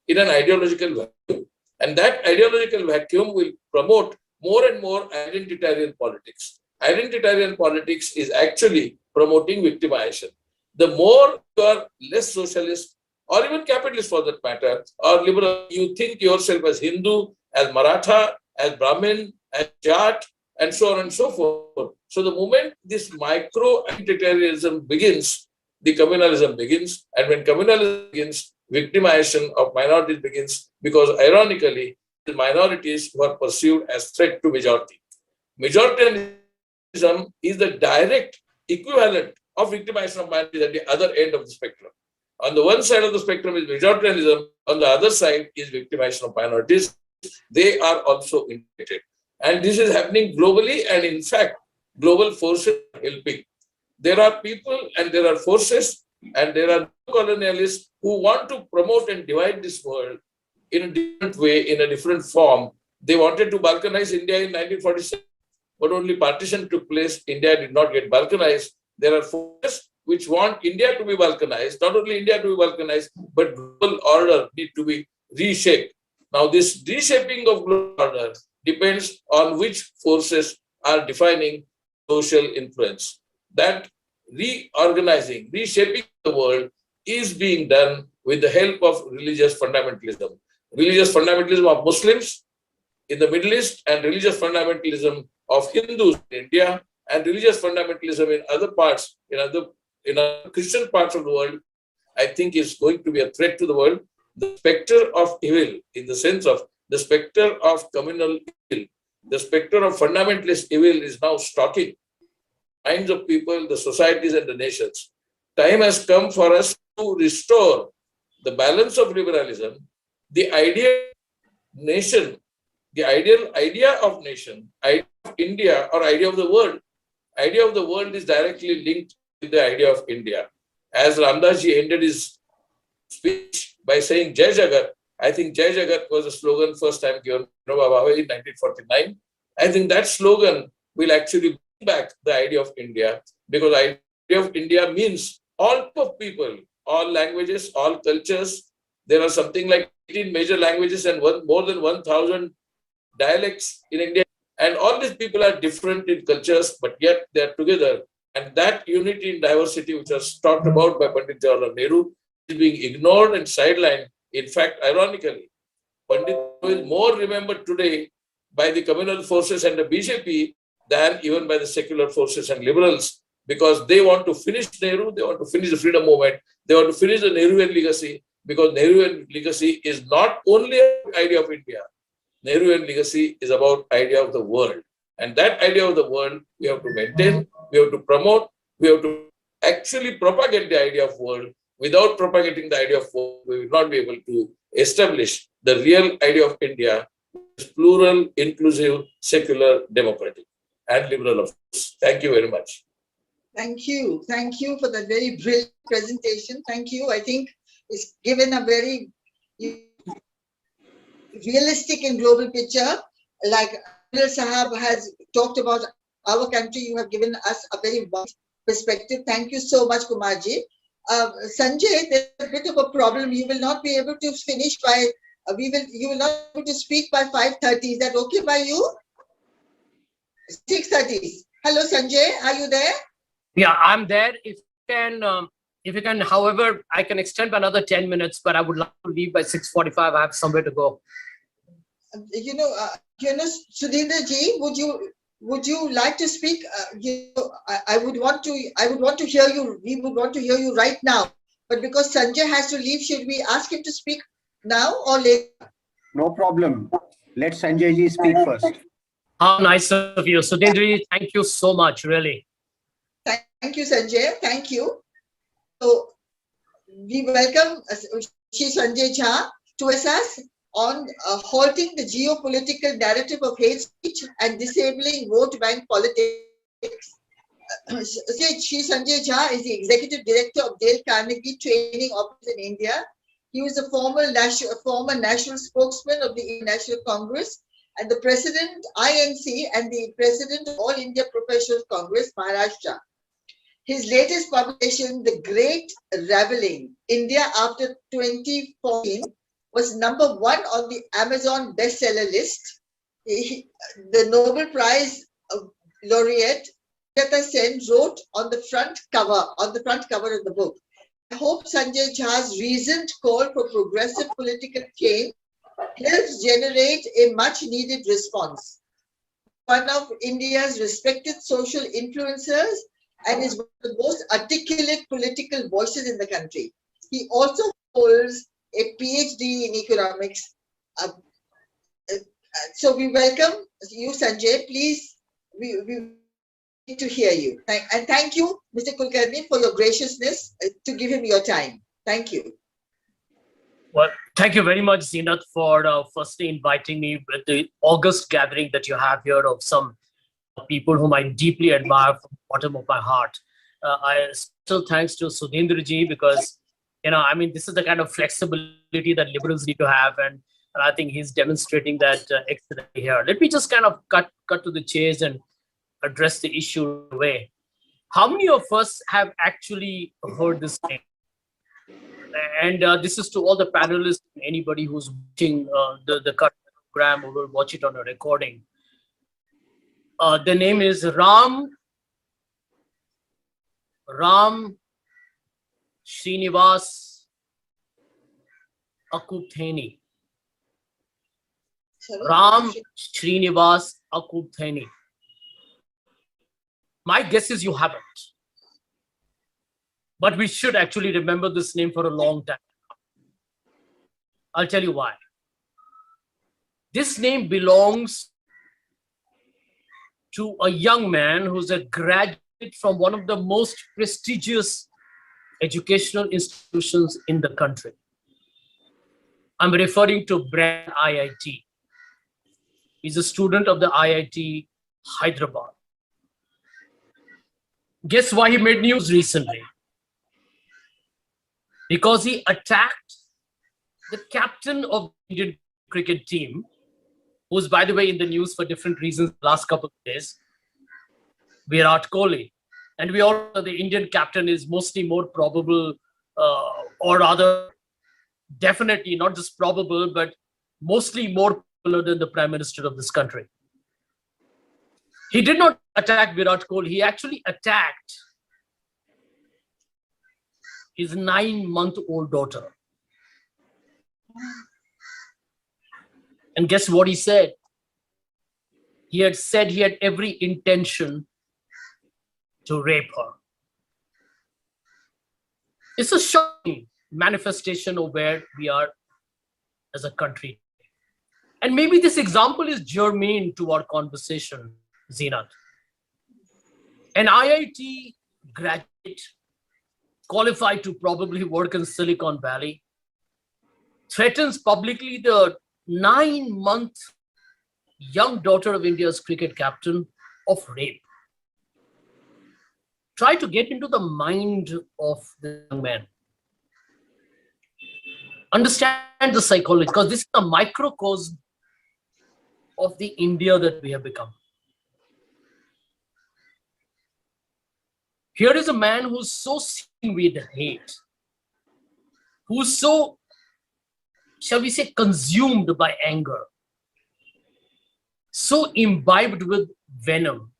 in an ideological vacuum. And that ideological vacuum will promote more and more identitarian politics. Identitarian politics is actually promoting victimization. The more you are less socialist or even capitalist for that matter, or liberal, you think yourself as Hindu, as Maratha, as Brahmin, as Jat, and so on and so forth. So the moment this micro-identitarianism begins, the communalism begins. And when communalism begins, victimization of minorities begins because ironically, the minorities who are perceived as threat to majority. Majoritarianism is the direct equivalent of victimization of minorities at the other end of the spectrum. On the one side of the spectrum is majoritarianism, on the other side is victimization of minorities. They are also integrated. And this is happening globally, and in fact, global forces are helping. There are people and there are forces and there are colonialists who want to promote and divide this world in a different way, in a different form. They wanted to balkanize India in 1947, but only partition took place. India did not get balkanized. There are forces which want India to be balkanized, not only India to be balkanized, but global order need to be reshaped. Now, this reshaping of global order depends on which forces are defining social influence. That reorganizing, reshaping the world is being done with the help of religious fundamentalism. Religious fundamentalism of Muslims in the Middle East and religious fundamentalism of Hindus in India and religious fundamentalism in other parts, in other Christian parts of the world, I think is going to be a threat to the world. The specter of evil, in the sense of the specter of communal evil, the specter of fundamentalist evil is now stalking minds of people, the societies and the nations. Time has come for us to restore the balance of liberalism, the ideal nation, the ideal idea of nation, idea of India or idea of the world. Idea of the world is directly linked with the idea of India. As Ramdas ji ended his speech by saying Jai Jagat, I think Jai Jagat was a slogan first time given in 1949. I think that slogan will actually bring back the idea of India, because the idea of India means all type of people, all languages, all cultures. There are something like 18 major languages and more than 1,000 dialects in India. And all these people are different in cultures, but yet they are together. And that unity in diversity, which was talked about by Pandit Jawaharlal Nehru, is being ignored and sidelined. In fact, ironically, Pandit Nehru is more remembered today by the communal forces and the BJP than even by the secular forces and liberals, because they want to finish Nehru, they want to finish the freedom movement, they want to finish the Nehruvian legacy, because Nehruvian legacy is not only an idea of India. Nehruvian legacy is about idea of the world. And that idea of the world, we have to maintain, we have to promote, we have to actually propagate the idea of world. Without propagating the idea of world, we will not be able to establish the real idea of India, which is plural, inclusive, secular, democratic, and liberal of course. Thank you very much. Thank you. Thank you for that very brilliant presentation. Thank you. I think it's given a very realistic and global picture. Like Adil Sahab has talked about our country, you have given us a very wide perspective. Thank you so much, Kumarji. Sanjay, there's a bit of a problem. You will not be able to finish by, you will not be able to speak by 5:30. Is that okay by you? 6:30. Hello, Sanjay, are you there? Yeah, I'm there. If you can, however, I can extend by another 10 minutes, but I would like to leave by 6:45. I have somewhere to go. Sudhindra ji, would you like to speak? I would want to hear you. We would want to hear you right now. But because Sanjay has to leave, should we ask him to speak now or later? No problem. Let Sanjay ji speak first. How nice of you. Sudhindra ji, thank you so much, really. Thank you, Sanjay. Thank you. So we welcome Shri Sanjay Jha to assess on halting the geopolitical narrative of hate speech and disabling vote bank politics. Shri Sanjay Jha is the Executive Director of Dale Carnegie Training Office in India. He was a former national spokesman of the Indian National Congress and the President INC and the President of All India Professional Congress, Maharashtra. His latest publication, The Great Raveling, India After 2014, was #1 on the Amazon bestseller list. The Nobel Prize laureate Amartya Sen wrote on the front cover of the book. I hope Sanjay Jha's reasoned call for progressive political change helps generate a much-needed response. One of India's respected social influencers and is one of the most articulate political voices in the country. He also holds a PhD in economics. So we welcome you, Sanjay. Please, we need to hear you. And thank you, Mr. Kulkarni, for your graciousness to give him your time. Thank you. Well, thank you very much, Zeenat, for firstly inviting me with the August gathering that you have here of some people whom I deeply admire from the bottom of my heart. I still thanks to Sudhindra ji because, this is the kind of flexibility that liberals need to have. And I think he's demonstrating that excellently here. Let me just kind of cut to the chase and address the issue away. How many of us have actually heard this name? And this is to all the panelists, anybody who's watching the cut program or will watch it on a recording. The name is Ram Srinivas Akuptheni. Ram Srinivas Akuptheni. My guess is you haven't. But we should actually remember this name for a long time. I'll tell you why. This name belongs to a young man who's a graduate from one of the most prestigious educational institutions in the country. I'm referring to Brand IIT. He's a student of the IIT Hyderabad. Guess why he made news recently? Because he attacked the captain of the Indian cricket team, who's, by the way, in the news for different reasons the last couple of days, Virat Kohli. And we all know the Indian captain is mostly more probable, or rather, definitely not just probable, but mostly more popular than the Prime Minister of this country. He did not attack Virat Kohli. He actually attacked his 9-month-old daughter. And guess what he said? He had said he had every intention to rape her. It's a shocking manifestation of where we are as a country. And maybe this example is germane to our conversation, Zeenat. An IIT graduate qualified to probably work in Silicon Valley threatens publicly the 9-month young daughter of India's cricket captain of rape. Try to get into the mind of the young man. Understand the psychology, because this is a microcosm of the India that we have become. Here is a man who's so seen with hate, who's so, shall we say, consumed by anger, so imbibed with venom,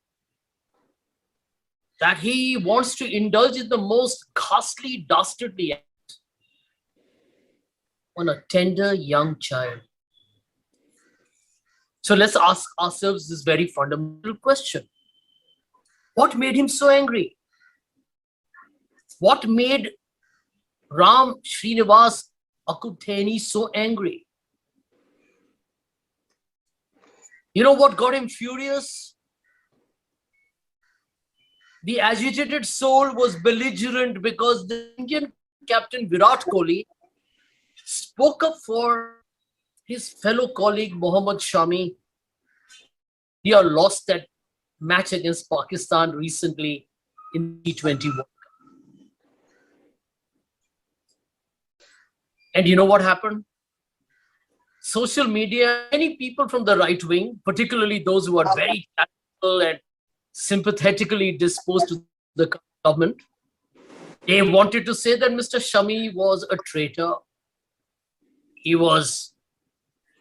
that he wants to indulge in the most ghastly, dastardly act on a tender young child. So let's ask ourselves this very fundamental question. What made him so angry? What made Ram Srinivas Akuteni so angry? You know what got him furious? The agitated soul was belligerent because the Indian captain Virat Kohli spoke up for his fellow colleague Mohammad Shami. India lost that match against Pakistan recently in T20 World Cup. And you know what happened? Social media, many people from the right wing, particularly those who are very tactical and sympathetically disposed to the government, they wanted to say that Mr. Shami was a traitor. He was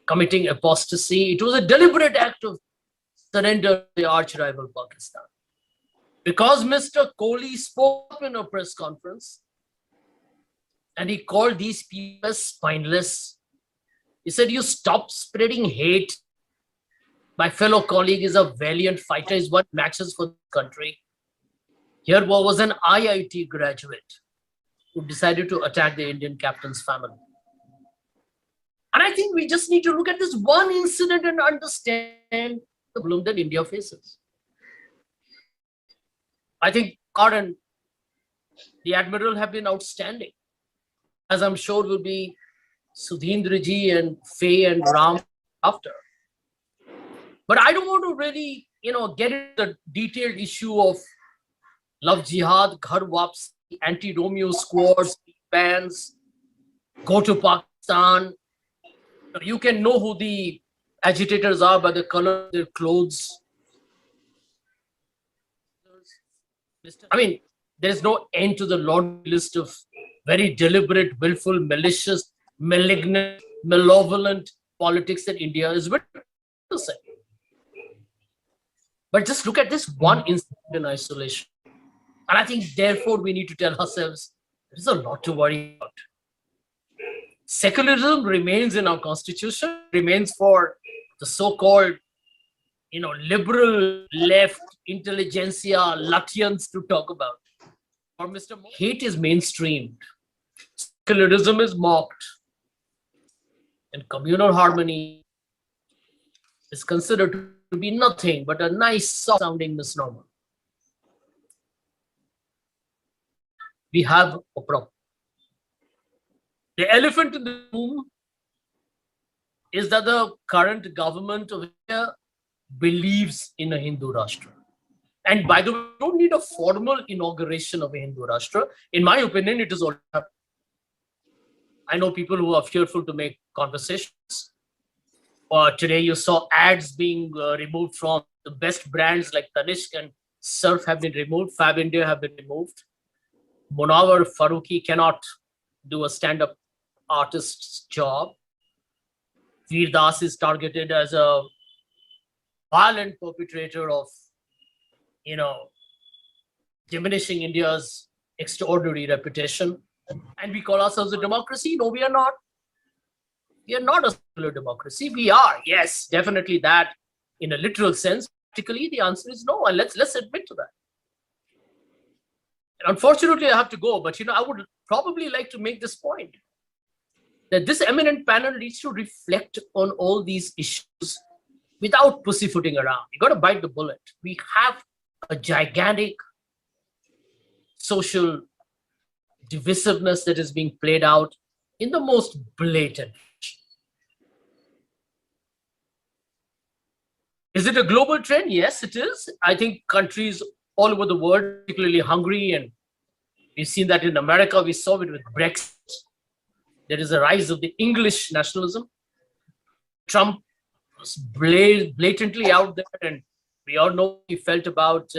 committing apostasy. It was a deliberate act of surrender to the arch rival Pakistan. Because Mr. Kohli spoke up in a press conference and he called these people spineless. He said, you stop spreading hate. My fellow colleague is a valiant fighter. He's won matches for the country. Here was an IIT graduate who decided to attack the Indian captain's family. And I think we just need to look at this one incident and understand the problem that India faces. I think God and the Admiral have been outstanding, as I'm sure will be Sudhindraji and Faye and Ram after. But I don't want to really, get into the detailed issue of love jihad, ghar wapsi, anti-Romeo squads, bans, go to Pakistan. You can know who the agitators are by the color of their clothes. I mean, there is no end to the laundry list of very deliberate, willful, malicious, malignant, malevolent politics that India is witnessing. But just look at this one incident in isolation. And I think, therefore, we need to tell ourselves, there's a lot to worry about. Secularism remains in our constitution, remains for the so-called, liberal left intelligentsia, Lutyens to talk about. Or Mr. Hate is mainstreamed. Secularism is mocked. And communal harmony is considered to be nothing but a nice sounding misnomer. We have a problem. The elephant in the room is that the current government of India believes in a Hindu Rashtra. And by the way, we don't need a formal inauguration of a Hindu Rashtra. In my opinion, it is already happening. I know people who are fearful to make conversations. Today you saw ads being removed from the best brands like Tanishq and Surf have been removed. Fab India have been removed. Munawar Farooqi cannot do a stand-up artist's job. Veer Das is targeted as a violent perpetrator of, diminishing India's extraordinary reputation. And we call ourselves a democracy. No, we are not. We are not a secular democracy. We are, yes, definitely that in a literal sense. Practically, the answer is no. And let's admit to that. And unfortunately, I have to go. But, I would probably like to make this point. that this eminent panel needs to reflect on all these issues without pussyfooting around. You got to bite the bullet. We have a gigantic social divisiveness that is being played out in the most blatant. Is it a global trend? Yes, it is. I think countries all over the world, particularly Hungary, and we've seen that in America, we saw it with Brexit. There is a rise of the English nationalism. Trump was blatantly out there, and we all know he felt about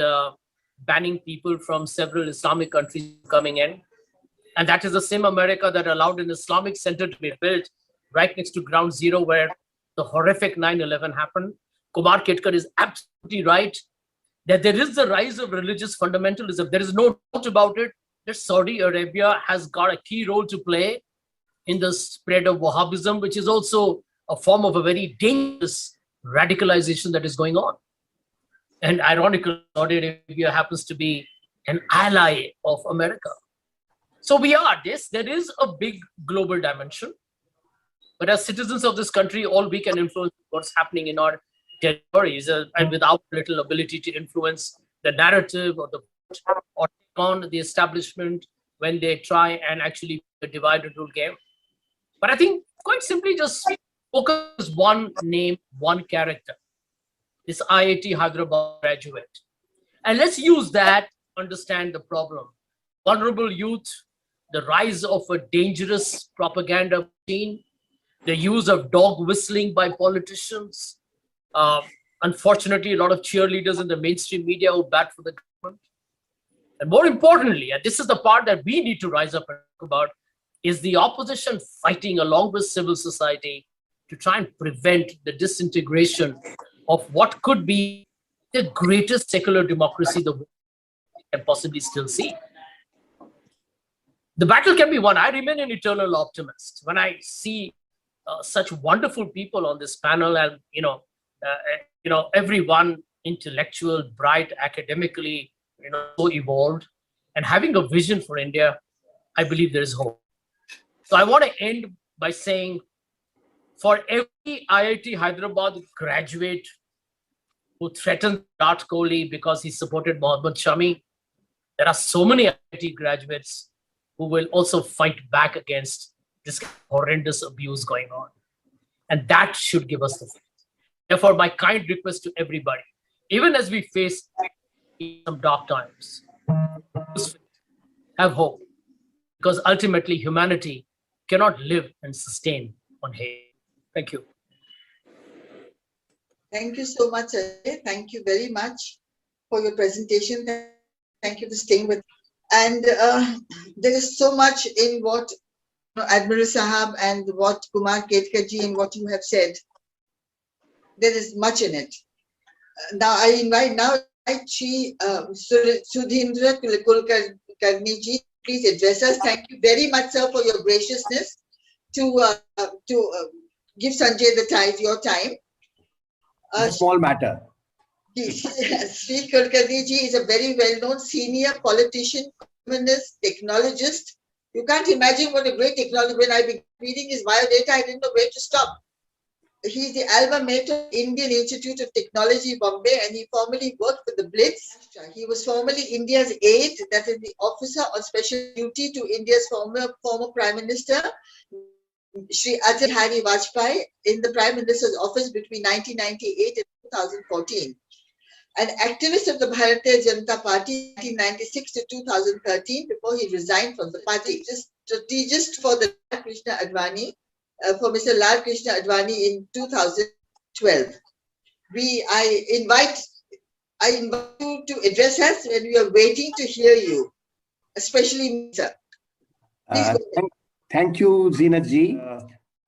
banning people from several Islamic countries coming in. And that is the same America that allowed an Islamic center to be built right next to Ground Zero, where the horrific 9/11 happened. Kumar Ketkar is absolutely right that there is the rise of religious fundamentalism. There is no doubt about it that Saudi Arabia has got a key role to play in the spread of Wahhabism, which is also a form of a very dangerous radicalization that is going on. And ironically, Saudi Arabia happens to be an ally of America. So there is a big global dimension. But as citizens of this country, all we can influence what's happening in our territories, and without little ability to influence the narrative or take on the establishment when they try and actually divide and rule game. But I think quite simply just focus one name, one character, this IIT Hyderabad graduate. And let's use that to understand the problem. Vulnerable youth, the rise of a dangerous propaganda machine, the use of dog whistling by politicians. Unfortunately, a lot of cheerleaders in the mainstream media who bad for the government. And more importantly, and this is the part that we need to rise up and talk about, is the opposition fighting along with civil society to try and prevent the disintegration of what could be the greatest secular democracy the world can possibly still see. The battle can be won. I remain an eternal optimist. When I see such wonderful people on this panel, and everyone intellectual, bright, academically, so evolved, and having a vision for India, I believe there is hope. So I want to end by saying, for every IIT Hyderabad graduate who threatened Virat Kohli because he supported Mohammad Shami, there are so many IIT graduates who will also fight back against this horrendous abuse going on. And that should give us the faith. Therefore, my kind request to everybody, even as we face some dark times, have hope, because ultimately humanity cannot live and sustain on hate. Thank you. Thank you so much, Ajay. Thank you very much for your presentation. Thank you for staying with us. And there is so much in what Admiral Sahab and what Kumar Ketkarji and what you have said. There is much in it. Now I invite Shri Sudhindra Kulkarni ji, please address us. Thank you very much, sir, for your graciousness to give Sanjay your time. Small matter. Shri Kulkarni ji is a very well-known senior politician, communist, technologist. You can't imagine what a great technology. When I began reading his biodata, I didn't know where to stop. He's the alma mater of Indian Institute of Technology, Bombay, and he formerly worked for the Blitz. He was formerly India's aide, that is the officer on special duty to India's former Prime Minister, Shri Atal Bihari Vajpayee, in the Prime Minister's office between 1998 and 2014. An activist of the Bharatiya Janata Party 1996 to 2013 before he resigned from the party. Strategist for the Krishna Advani, for Mr. Lal Krishna Advani in 2012. I invite you to address us when we are waiting to hear you, especially me, sir. Thank you, Zeenat ji.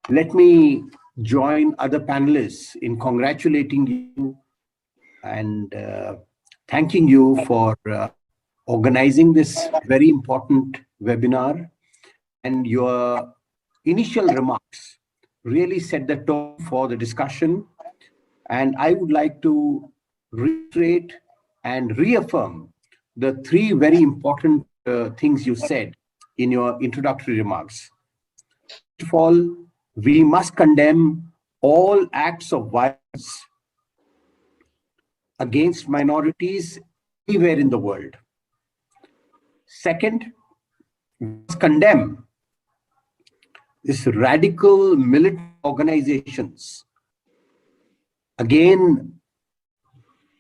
Let me join other panelists in congratulating you and thanking you for organizing this very important webinar, and your initial remarks really set the tone for the discussion. And I would like to reiterate and reaffirm the three very important things you said in your introductory remarks. of all, we must condemn all acts of violence against minorities anywhere in the world. Second, we must condemn these radical militant organizations, again,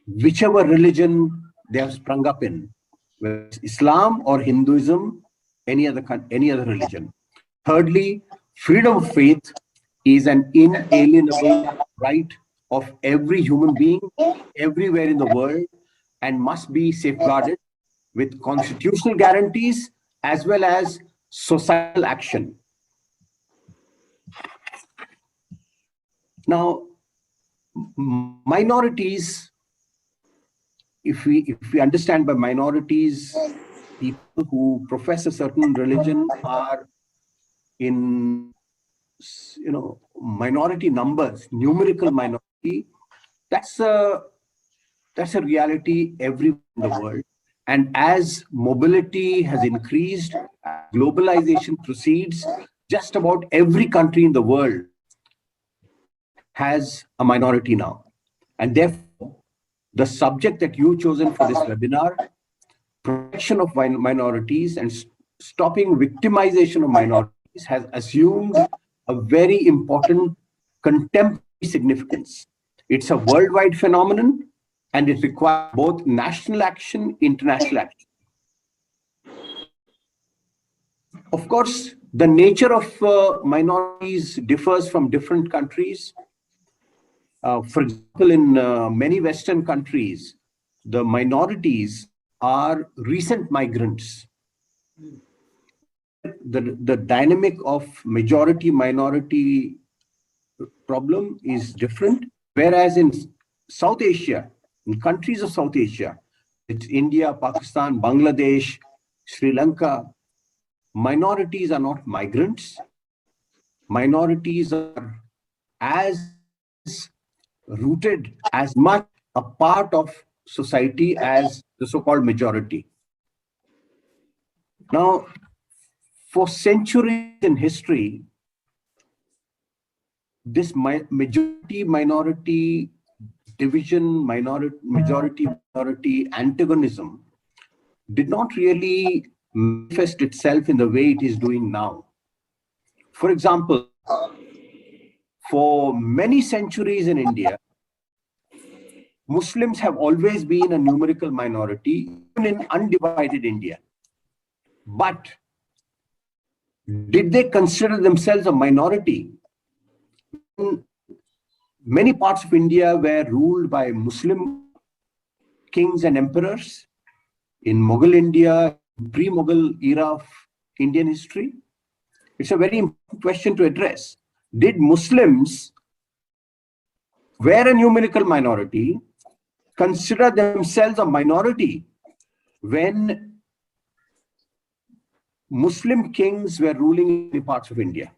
whichever religion they have sprung up in, whether it's Islam or Hinduism, any other religion. Thirdly, freedom of faith is an inalienable right of every human being everywhere in the world and must be safeguarded with constitutional guarantees as well as societal action. Now, minorities, if we understand by minorities, people who profess a certain religion are in, minority numbers, numerical minority. That's a reality everywhere in the world. And as mobility has increased, globalization proceeds, just about every country in the world has a minority now. And therefore, the subject that you've chosen for this webinar, protection of minorities and stopping victimization of minorities, has assumed a very important contemporary significance. It's a worldwide phenomenon and it requires both national action, international action. Of course, the nature of minorities differs from different countries. For example, in many Western countries, the minorities are recent migrants. The dynamic of majority-minority problem is different, whereas in South Asia, in countries of South Asia, it's India, Pakistan, Bangladesh, Sri Lanka, minorities are not migrants. Minorities are as rooted, as much a part of society as the so-called majority. Now, for centuries in history, this majority-minority division, majority-minority antagonism did not really manifest itself in the way it is doing now. For example, for many centuries in India, Muslims have always been a numerical minority, even in undivided India. But did they consider themselves a minority? Many parts of India were ruled by Muslim kings and emperors in Mughal India, pre-Mughal era of Indian history. It's a very important question to address. Did Muslims, were a numerical minority, consider themselves a minority when Muslim kings were ruling in many parts of India?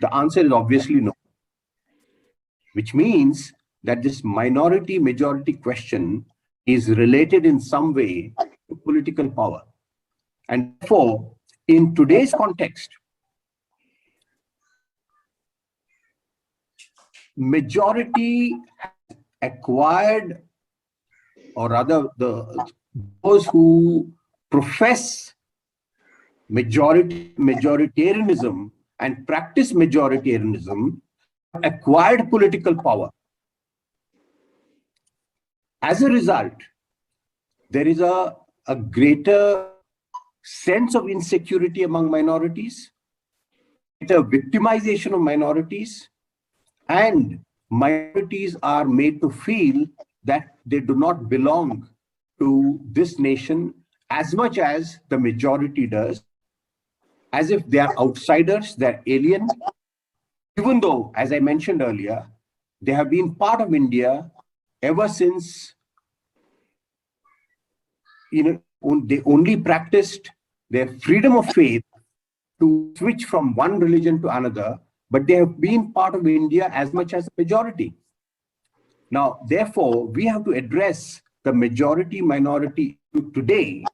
The answer is obviously no. Which means that this minority-majority question is related in some way to political power. And therefore, in today's context, majority has acquired, or rather those who profess majoritarianism and practice majoritarianism acquired political power. As a result, there is a greater sense of insecurity among minorities, greater victimization of minorities, and minorities are made to feel that they do not belong to this nation as much as the majority does, as if they are outsiders, they're alien, even though, as I mentioned earlier, they have been part of India ever since, they only practiced their freedom of faith to switch from one religion to another, but they have been part of India as much as the majority. Now, therefore, we have to address the majority-minority today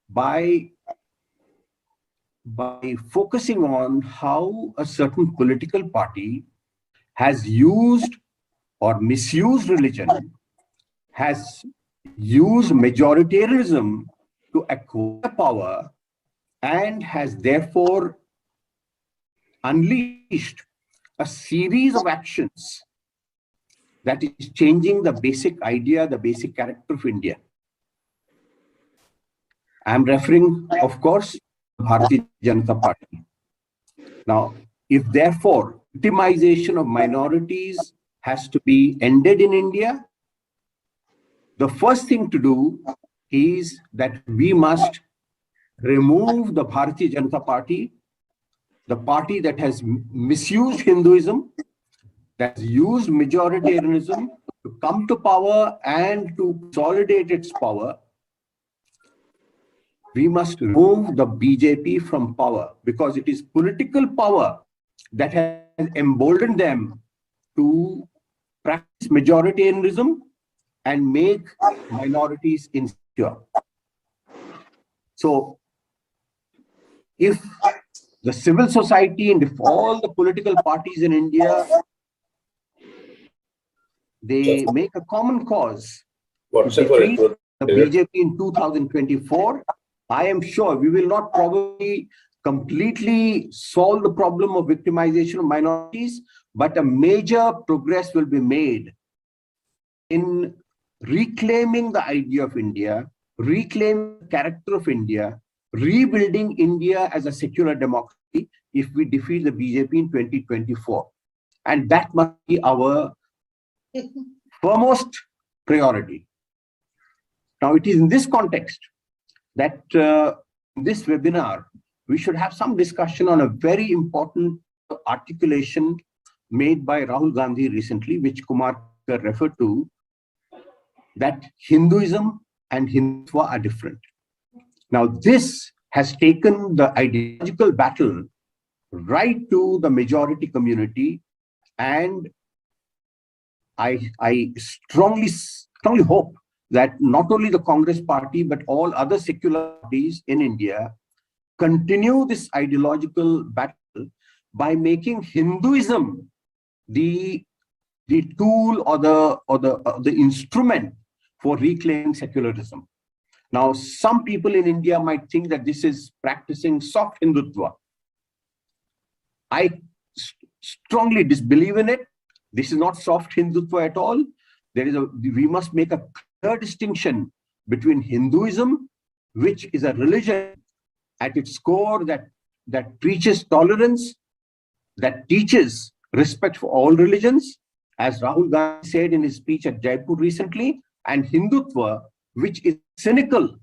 by by focusing on how a certain political party has used or misused religion, has used majoritarianism to acquire power, and has therefore unleashed a series of actions that is changing the basic idea, the basic character of India. I'm referring, of course, to the Bharatiya Janata Party. Now, if therefore victimization of minorities has to be ended in India, the first thing to do is that we must remove the Bharatiya Janata Party, the party that has misused Hinduism, that has used majoritarianism to come to power and to consolidate its power. We must remove the BJP from power because it is political power that has emboldened them to practice majoritarianism and make minorities insecure. So, if the civil society and if all the political parties in India, they make a common cause to defeat the BJP in 2024, I am sure we will not probably completely solve the problem of victimization of minorities, but a major progress will be made in reclaiming the idea of India, reclaiming the character of India, rebuilding India as a secular democracy if we defeat the BJP in 2024. And that must be our foremost priority. Now, it is in this context that this webinar, we should have some discussion on a very important articulation made by Rahul Gandhi recently, which Kumar referred to, that Hinduism and Hindutva are different. Now, this has taken the ideological battle right to the majority community, and I strongly hope that not only the Congress party, but all other secular parties in India continue this ideological battle by making Hinduism the tool or the instrument for reclaiming secularism. Now, some people in India might think that this is practicing soft Hindutva. I strongly disbelieve in it. This is not soft Hindutva at all. We must make a clear distinction between Hinduism, which is a religion at its core that preaches tolerance, that teaches respect for all religions, as Rahul Gandhi said in his speech at Jaipur recently, and Hindutva, which is cynical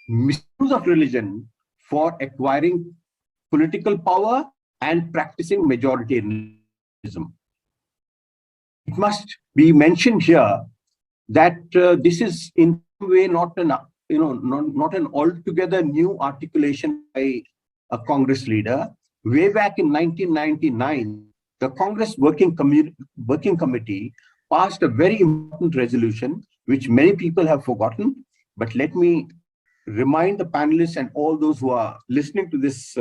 misuse of religion for acquiring political power and practicing majoritarianism. It must be mentioned here that this is in some way not an altogether new articulation by a Congress leader. Way back in 1999, the Congress Working Committee passed a very important resolution, which many people have forgotten. But let me remind the panelists and all those who are listening to this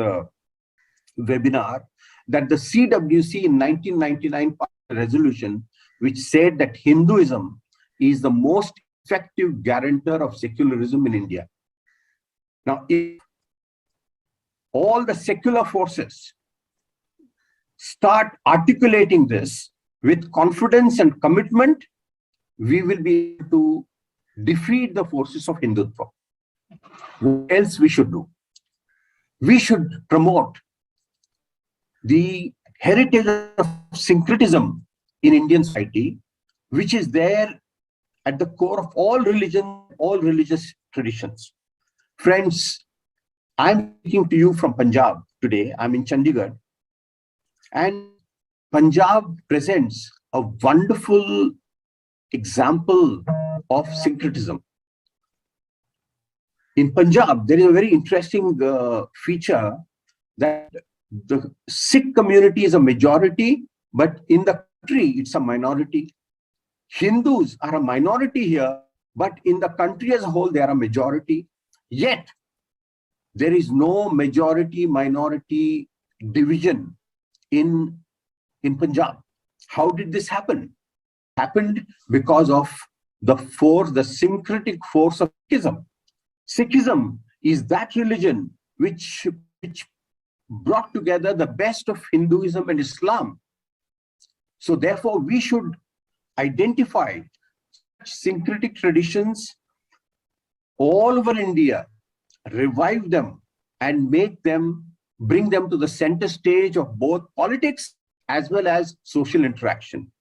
webinar that the CWC in 1999 passed a resolution which said that Hinduism is the most effective guarantor of secularism in India. Now, if all the secular forces start articulating this with confidence and commitment, we will be able to defeat the forces of Hindutva. What else we should do? We should promote the heritage of syncretism in Indian society, which is there at the core of all religion, all religious traditions. Friends, I'm speaking to you from Punjab today. I'm in Chandigarh, and Punjab presents a wonderful example of syncretism. In Punjab, there is a very interesting feature that the Sikh community is a majority, but in the country, it's a minority. Hindus are a minority here, but in the country as a whole, they are a majority. Yet, there is no majority minority division in Punjab. How did this happen? Happened because of the syncretic force of Sikhism. Sikhism is that religion which brought together the best of Hinduism and Islam. So therefore, we should identify such syncretic traditions all over India, revive them, and bring them to the center stage of both politics as well as social interaction.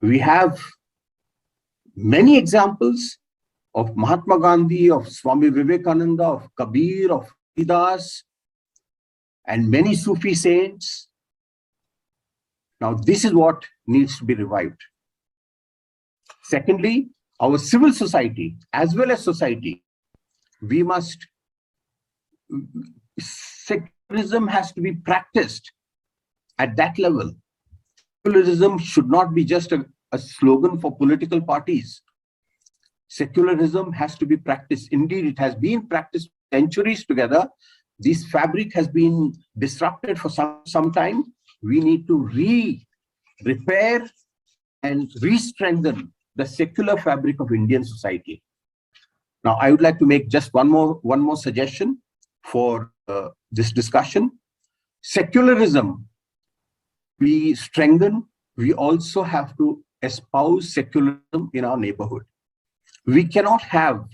We have many examples of Mahatma Gandhi, of Swami Vivekananda, of Kabir, of Idas, and many Sufi saints. Now, this is what needs to be revived. Secondly, our civil society, as well as society, secularism has to be practiced at that level. Secularism should not be just a slogan for political parties. Secularism has to be practiced. Indeed, it has been practiced centuries together. This fabric has been disrupted for some time. We need to repair and re-strengthen the secular fabric of Indian society. Now, I would like to make just one more suggestion for this discussion. Secularism, we strengthen. We also have to espouse secularism in our neighborhood. We cannot have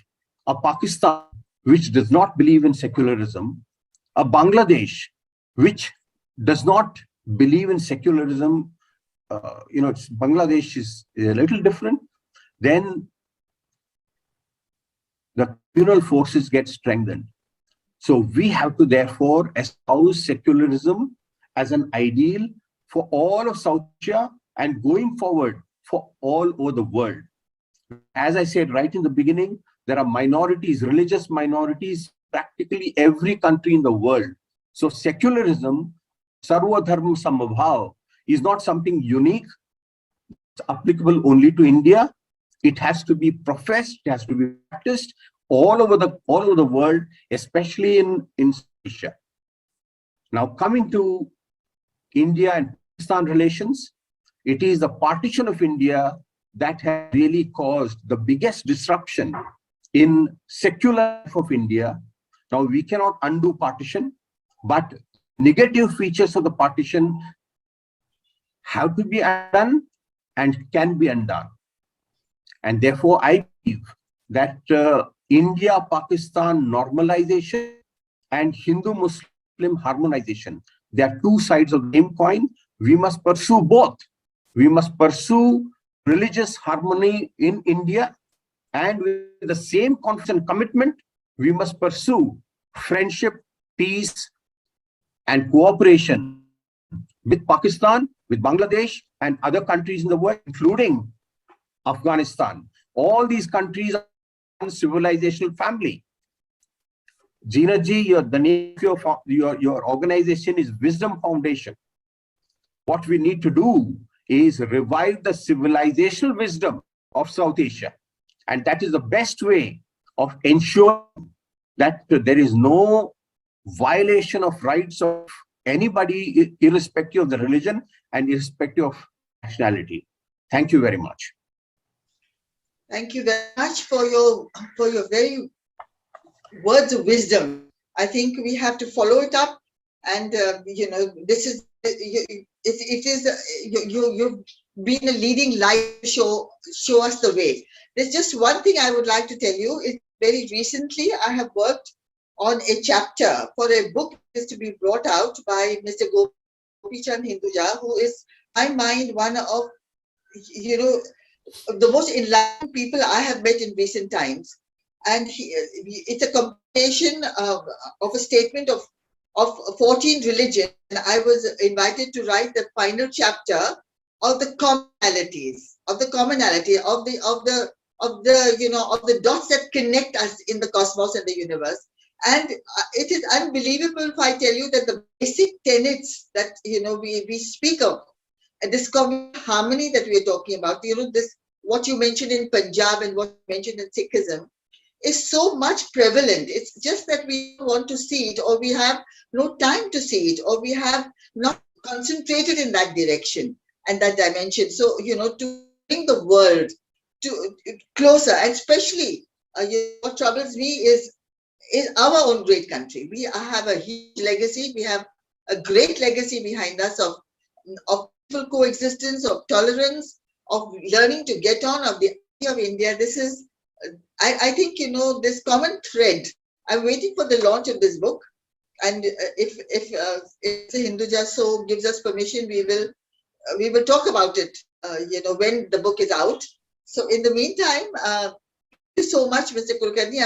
a Pakistan which does not believe in secularism, a Bangladesh which does not believe in secularism. Bangladesh is a little different. Then the communal forces get strengthened. So we have to therefore espouse secularism as an ideal for all of South Asia and going forward for all over the world. As I said right in the beginning, there are minorities, religious minorities, practically every country in the world. So secularism, Sarva Dharma Samabhav, is not something unique. It's applicable only to India. It has to be professed, it has to be practiced all over the world, especially in Asia. Now, coming to India and Pakistan relations, it is the partition of India that has really caused the biggest disruption in secular life of India. Now, we cannot undo partition, but negative features of the partition have to be undone and can be undone. And therefore, I believe that India-Pakistan normalization and Hindu-Muslim harmonization, they are two sides of the same coin. We must pursue both. We must pursue religious harmony in India, and with the same confidence and commitment, we must pursue friendship, peace, and cooperation with Pakistan, with Bangladesh, and other countries in the world, including Afghanistan. All these countries are one civilizational family. Zina ji, the name of your organization is Wisdom Foundation. What we need to do is revive the civilizational wisdom of South Asia. And that is the best way of ensuring that there is no violation of rights of anybody, irrespective of the religion and irrespective of nationality. Thank you very much. Thank you very much for your very words of wisdom. I think we have to follow it up, and this is you've been a leading light to show us the way. There's just one thing I would like to tell you. Is very recently I have worked on a chapter for a book that is to be brought out by Mr. Gopichand Hinduja, who is, in my mind, one of the most enlightened people I have met in recent times. And it's a compilation of a statement of 14 religions. And I was invited to write the final chapter of the commonalities, of the dots that connect us in the cosmos and the universe. And it is unbelievable if I tell you that the basic tenets that we speak of, and this common harmony that we are talking about, this what you mentioned in Punjab and what you mentioned in Sikhism, is so much prevalent. It's just that we don't want to see it, or we have no time to see it, or we have not concentrated in that direction and that dimension. So, to bring the world to closer, and especially what troubles me is our own great country. We have a huge legacy. We have a great legacy behind us of peaceful coexistence, of tolerance, of learning to get on, of the idea of India. This is, I think, this common thread. I'm waiting for the launch of this book, and if the Hinduja so gives us permission, we will talk about it. When the book is out. So in the meantime, thank you so much, Mr. Kulkarni.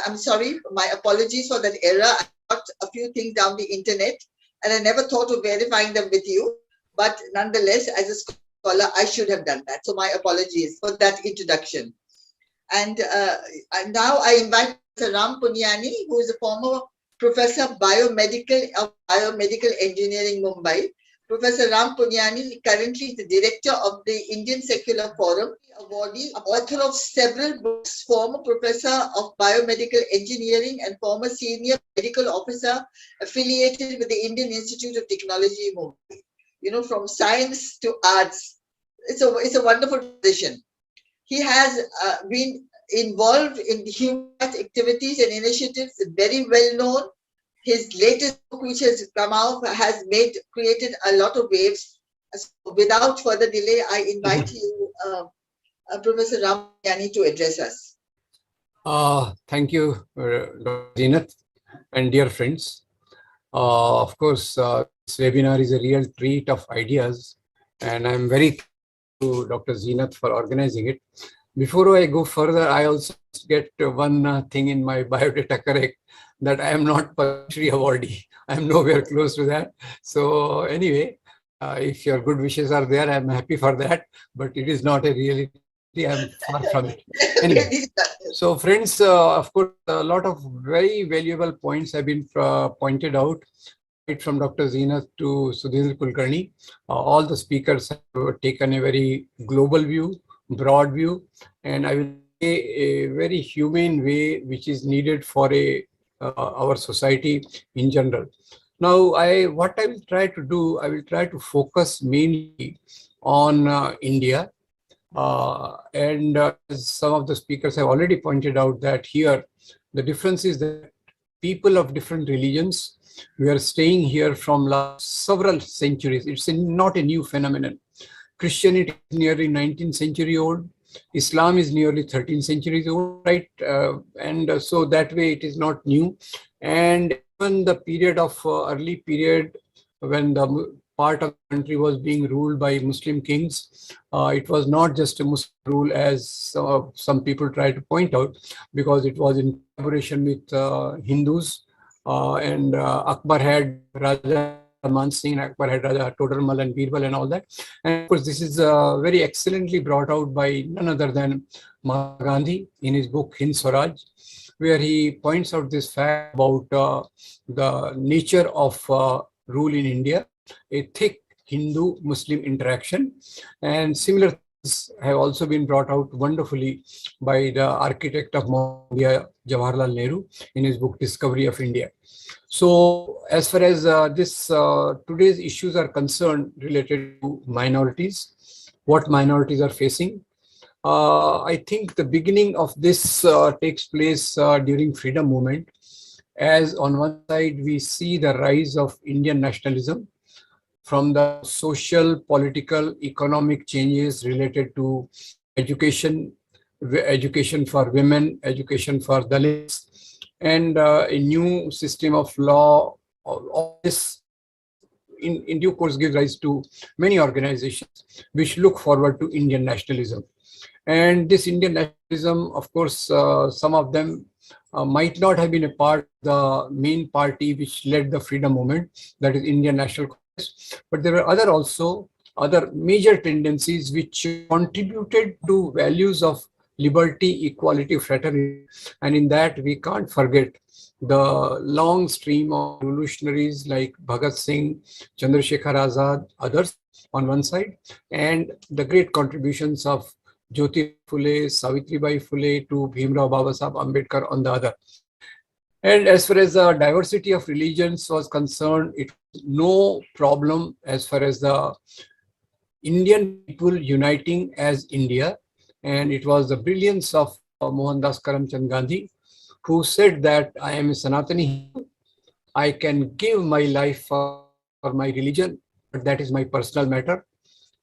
I'm sorry. My apologies for that error. I got a few things down the internet, and I never thought of verifying them with you. But nonetheless, as a scholar, I should have done that. So my apologies for that introduction. And now I invite Mr. Ram Punyani, who is a former professor of biomedical engineering, Mumbai. Professor Ram Punyani currently is the director of the Indian Secular Forum, awardee, author of several books, former professor of biomedical engineering and former senior medical officer affiliated with the Indian Institute of Technology, Mumbai. From science to arts. It's a wonderful position. He has been involved in human rights activities and initiatives, very well known. His latest book, which has come out, has created a lot of waves. So without further delay, I invite you, Professor Ram Punyani, to address us. Thank you, Dr. Zeenat, and dear friends. Of course, this webinar is a real treat of ideas, and I'm very thankful to Dr. Zeenat for organizing it. Before I go further, I also get one thing in my biodata correct, that I am not Padma awardee. I am nowhere close to that. So anyway, if your good wishes are there, I'm happy for that, but it is not a reality. I'm far from it. Anyway, so friends, of course, a lot of very valuable points have been pointed out, right from Dr. Zeenat to Sudhindra Kulkarni. All the speakers have taken a very global view, broad view, and I will say a very humane way, which is needed for our society in general. Now, what I will try to do, I will try to focus mainly on India. And some of the speakers have already pointed out that here, the difference is that people of different religions, we are staying here from several centuries. It's not a new phenomenon. Christianity is nearly 19th century old. Islam is nearly 13th centuries old, right? And so that way it is not new. And even the period of early period when the part of the country was being ruled by Muslim kings, it was not just a Muslim rule as some people try to point out, because it was in collaboration with Hindus. And Akbar had Raja Man Singh, Akbar had Raja Todarmal and Birbal and all that. And of course, this is very excellently brought out by none other than Mahatma Gandhi in his book Hind Swaraj, where he points out this fact about the nature of rule in India, a thick Hindu-Muslim interaction. And similar things have also been brought out wonderfully by the architect of India, Jawaharlal Nehru, in his book Discovery of India. So as far as today's issues are concerned related to minorities, what minorities are facing, I think the beginning of this takes place during freedom movement, as on one side we see the rise of Indian nationalism from the social, political, economic changes related to education for women, education for Dalits, and a new system of law. All this in due course gives rise to many organizations which look forward to Indian nationalism. And this Indian nationalism, of course, some of them might not have been a part of the main party which led the freedom movement, that is Indian National Congress, but there were other major tendencies which contributed to values of liberty, equality, fraternity. And in that, we can't forget the long stream of revolutionaries like Bhagat Singh, Chandrasekhar Azad, others on one side, and the great contributions of Jyoti Phule, Savitribai Phule to Bhimrao Babasaheb Ambedkar on the other. And as far as the diversity of religions was concerned, it was no problem as far as the Indian people uniting as India. And it was the brilliance of Mohandas Karamchand Gandhi, who said that I am a Sanatani Hindu. I can give my life for my religion, but that is my personal matter.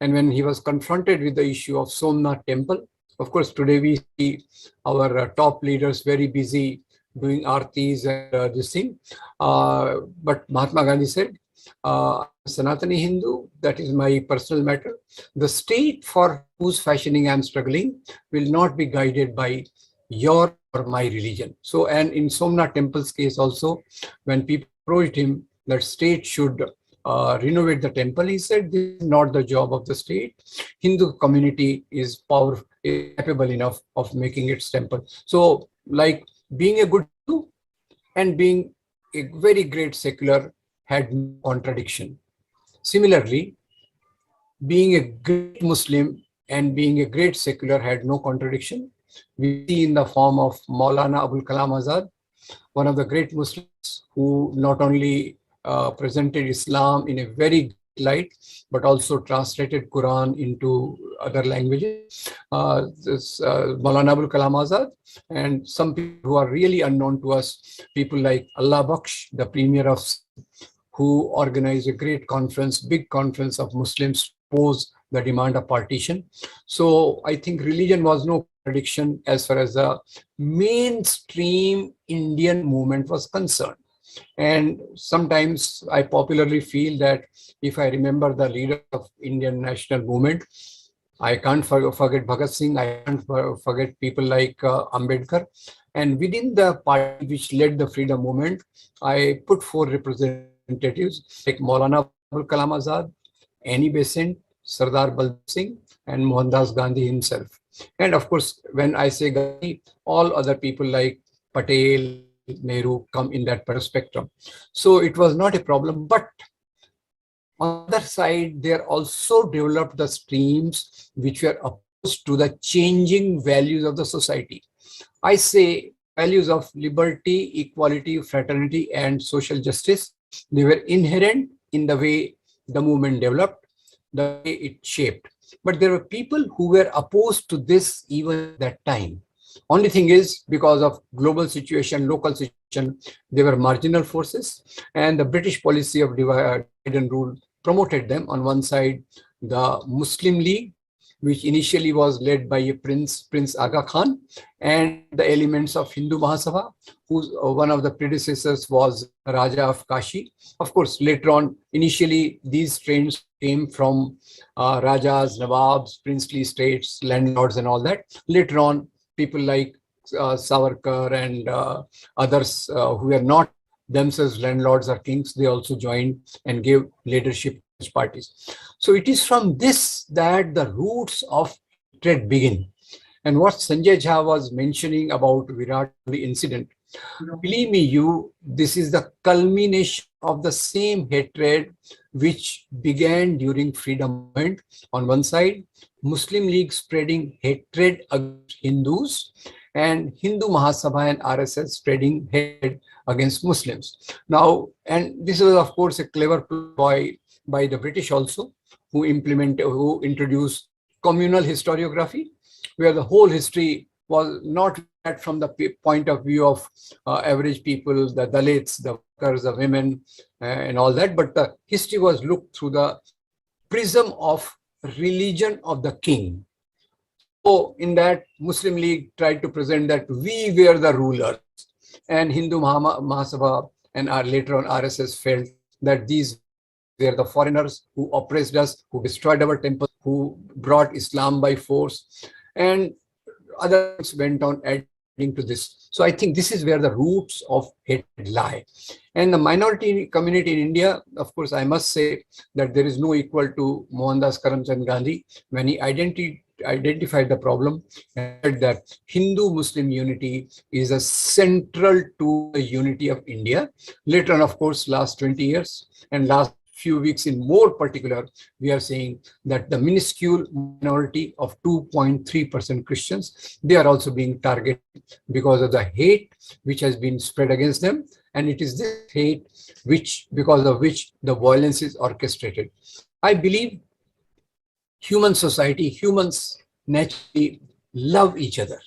And when he was confronted with the issue of Somnath temple, of course, today we see our top leaders very busy doing artis and this thing. But Mahatma Gandhi said, Sanatani Hindu, that is my personal matter. The state for whose fashioning I am struggling will not be guided by your or my religion. So, and in Somnath temple's case also, when people approached him that state should renovate the temple, he said, this is not the job of the state. Hindu community is powerful, capable enough of making its temple. So, like being a good Hindu and being a very great secular had no contradiction. Similarly, being a great Muslim and being a great secular had no contradiction. We see in the form of Maulana Abul Kalam Azad, one of the great Muslims who not only presented Islam in a very good light, but also translated Quran into other languages. Maulana Abul Kalam Azad, and some people who are really unknown to us, people like Allah Baksh, the Premier of who organized a great conference, big conference of Muslims to oppose the demand of partition. So I think religion was no contradiction as far as the mainstream Indian movement was concerned. And sometimes I popularly feel that if I remember the leader of Indian national movement, I can't forget Bhagat Singh, I can't forget people like Ambedkar. And within the party which led the freedom movement, I put 4 representatives like Maulana Abul Kalam Azad, Annie Besant, Sardar Baldev Singh, and Mohandas Gandhi himself. And of course, when I say Gandhi, all other people like Patel, Nehru come in that spectrum. So it was not a problem. But on the other side, there also developed the streams which were opposed to the changing values of the society. I say values of liberty, equality, fraternity, and social justice. They were inherent in the way the movement developed, the way it shaped. But there were people who were opposed to this even at that time. Only thing is, because of global situation, local situation, they were marginal forces, and the British policy of divide and rule promoted them. On one side, the Muslim League, which initially was led by a Prince Aga Khan, and the elements of Hindu Mahasabha, whose one of the predecessors was Raja of Kashi. Of course, later on, initially these trends came from Rajas, Nawabs, princely states, landlords, and all that. Later on, people like Savarkar and others who were not themselves landlords or kings, they also joined and gave leadership to parties. So it is from this that the roots of hatred begin. And what Sanjay Jha was mentioning about Virat Kohli incident, believe me, this is the culmination of the same hatred which began during freedom movement. On one side, Muslim League spreading hatred against Hindus, and Hindu Mahasabha and RSS spreading hatred against Muslims. Now, and this was of course a clever ploy by the British also, who introduced communal historiography, where the whole history was not read from the point of view of average people, the Dalits, the workers, the women, and all that, but the history was looked through the prism of religion of the king. So in that, Muslim League tried to present that we were the rulers, and Hindu Mahasabha and later on RSS felt that these were the foreigners who oppressed us, who destroyed our temples, who brought Islam by force, and others went on adding to this. So I think this is where the roots of hatred lie. And the minority community in India, of course, I must say that there is no equal to Mohandas Karamchand Gandhi when he identified the problem and said that Hindu-Muslim unity is a central to the unity of India. Later on, of course, last 20 years and last few weeks in more particular, we are saying that the minuscule minority of 2.3% Christians, they are also being targeted because of the hate which has been spread against them. And it is this hate because of which the violence is orchestrated. I believe human society, humans naturally love each other.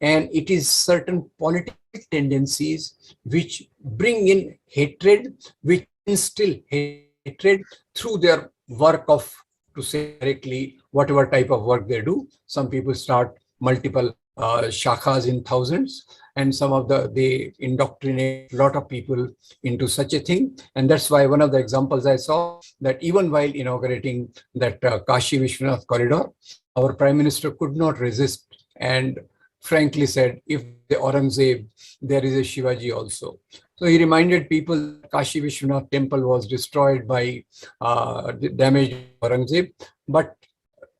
And it is certain political tendencies which bring in hatred, which instill hatred through their work of, to say directly, whatever type of work they do. Some people start multiple shakhas in thousands, and some of they indoctrinate a lot of people into such a thing. And that's why one of the examples I saw, that even while inaugurating that Kashi Vishwanath corridor, our Prime Minister could not resist and frankly said, if the Aurangzeb, there is a Shivaji also. So he reminded people that Kashi Vishwanath temple was destroyed by damaged Aurangzeb, but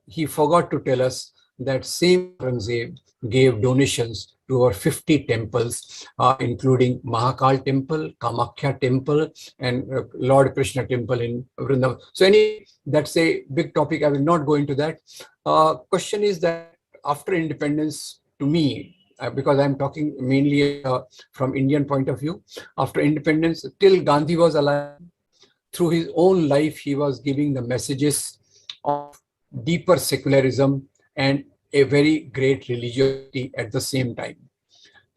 he forgot to tell us that same Aurangzeb gave donations to over 50 temples, including Mahakal temple, Kamakhya temple, and Lord Krishna temple in Vrindavan. So anyway, that's a big topic. I will not go into that. Question is that after independence, to me, because I'm talking mainly from Indian point of view, after independence, till Gandhi was alive, through his own life, he was giving the messages of deeper secularism and a very great religiosity at the same time.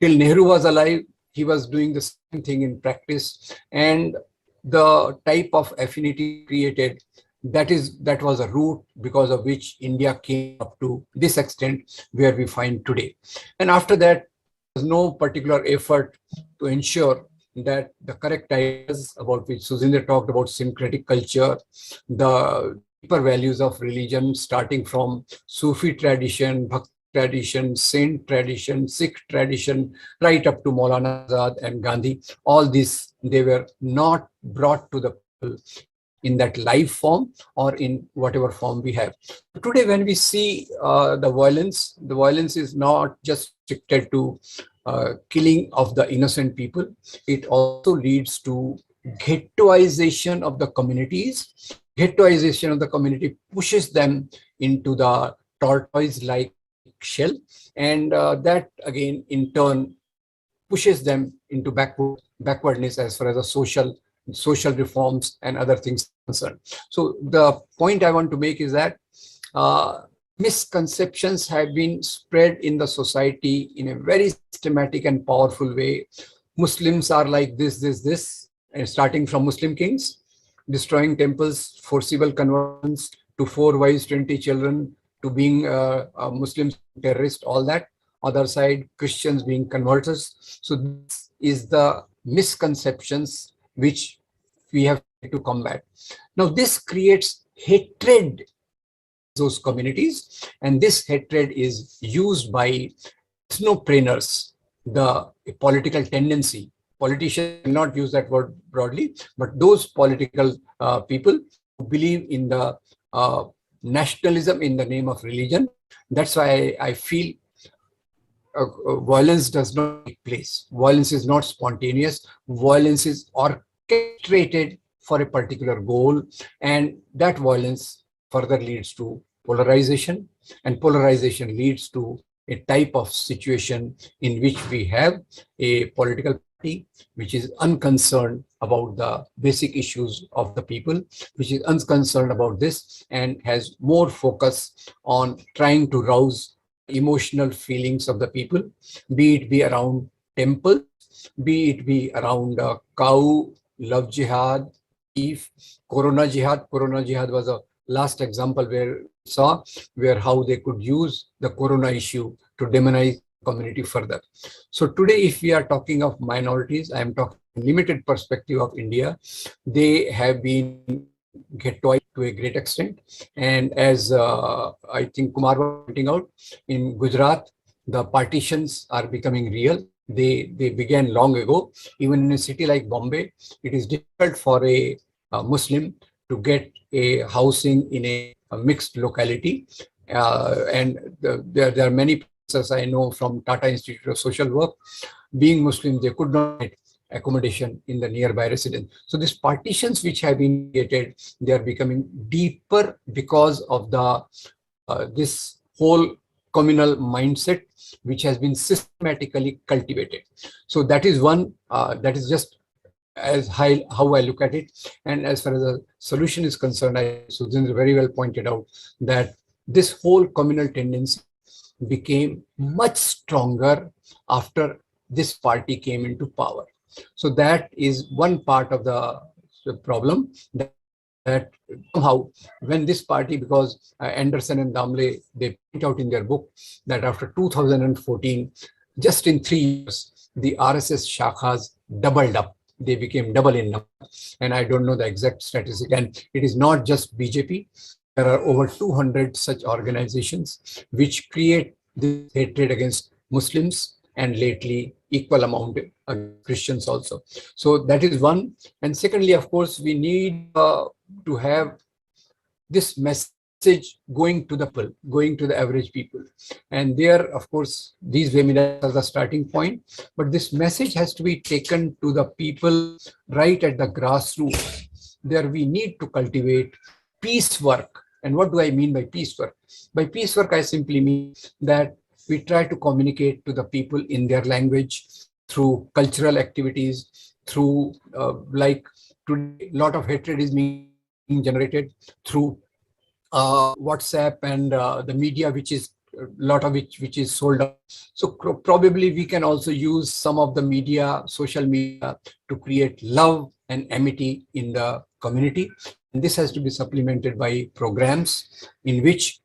Till Nehru was alive, he was doing the same thing in practice, and the type of affinity created, that was a root because of which India came up to this extent where we find today. And after that, there was no particular effort to ensure that the correct ideas about which Suzinder talked about, syncretic culture, the deeper values of religion, starting from Sufi tradition, Bhakti tradition, Saint tradition, Sikh tradition, right up to Maulana Azad and Gandhi, all these, they were not brought to the people in that live form or in whatever form we have. Today, when we see the violence is not just restricted to killing of the innocent people. It also leads to ghettoization of the communities. Ghettoization of the community pushes them into the tortoise-like shell, and that again, in turn, pushes them into backwardness as far as the social reforms and other things concerned. So the point I want to make is that misconceptions have been spread in the society in a very systematic and powerful way. Muslims are like this, and starting from Muslim kings, destroying temples, forcible conversions, to 4 wives, 20 children, to being Muslims terrorists, all that. Other side, Christians being converters. So this is the misconceptions which we have to combat. Now this creates hatred in those communities, and this hatred is used by ethnopreneurs, the political tendency. Politicians will not use that word broadly, but those political people who believe in the nationalism in the name of religion. That's why I feel violence does not take place. Violence is not spontaneous. Violence is orchestrated for a particular goal, and that violence further leads to polarization, and polarization leads to a type of situation in which we have a political party which is unconcerned about the basic issues of the people, which is unconcerned about this and has more focus on trying to rouse emotional feelings of the people, be it be around temples, be it be around cow, love jihad, beef, Corona jihad. Corona jihad was a last example where we saw how they could use the Corona issue to demonize community further. So today, if we are talking of minorities, I am talking limited perspective of India. They have been ghettoized to a great extent, and as I think Kumar was pointing out, in Gujarat, the partitions are becoming real. They began long ago. Even in a city like Bombay, it is difficult for a Muslim to get a housing in a mixed locality, and there are many places I know from Tata Institute of Social Work. Being Muslim, they could not get, accommodation in the nearby residence. So these partitions which have been created, they are becoming deeper because of the this whole communal mindset which has been systematically cultivated. So that is one, that is just as high how I look at it. And as far as the solution is concerned, Susan very well pointed out that this whole communal tendency became much stronger after this party came into power. So that is one part of the problem, that somehow when this party, because Anderson and Damle, they point out in their book that after 2014, just in 3 years, the RSS shakhas doubled up. They became double in number. And I don't know the exact statistic. And it is not just BJP. There are over 200 such organizations which create this hatred against Muslims, and lately equal amount against Christians also. So that is one. And secondly, of course, we need to have this message going to the people, going to the average people. And there, of course, these webinars are the starting point, but this message has to be taken to the people right at the grassroots. There we need to cultivate peace work. And what do I mean by peace work? By peace work, I simply mean that we try to communicate to the people in their language through cultural activities, through like today, a lot of hatred is being generated through WhatsApp and the media, which is a lot of which is sold out. So probably we can also use some of the media, social media, to create love and amity in the community. And this has to be supplemented by programs in which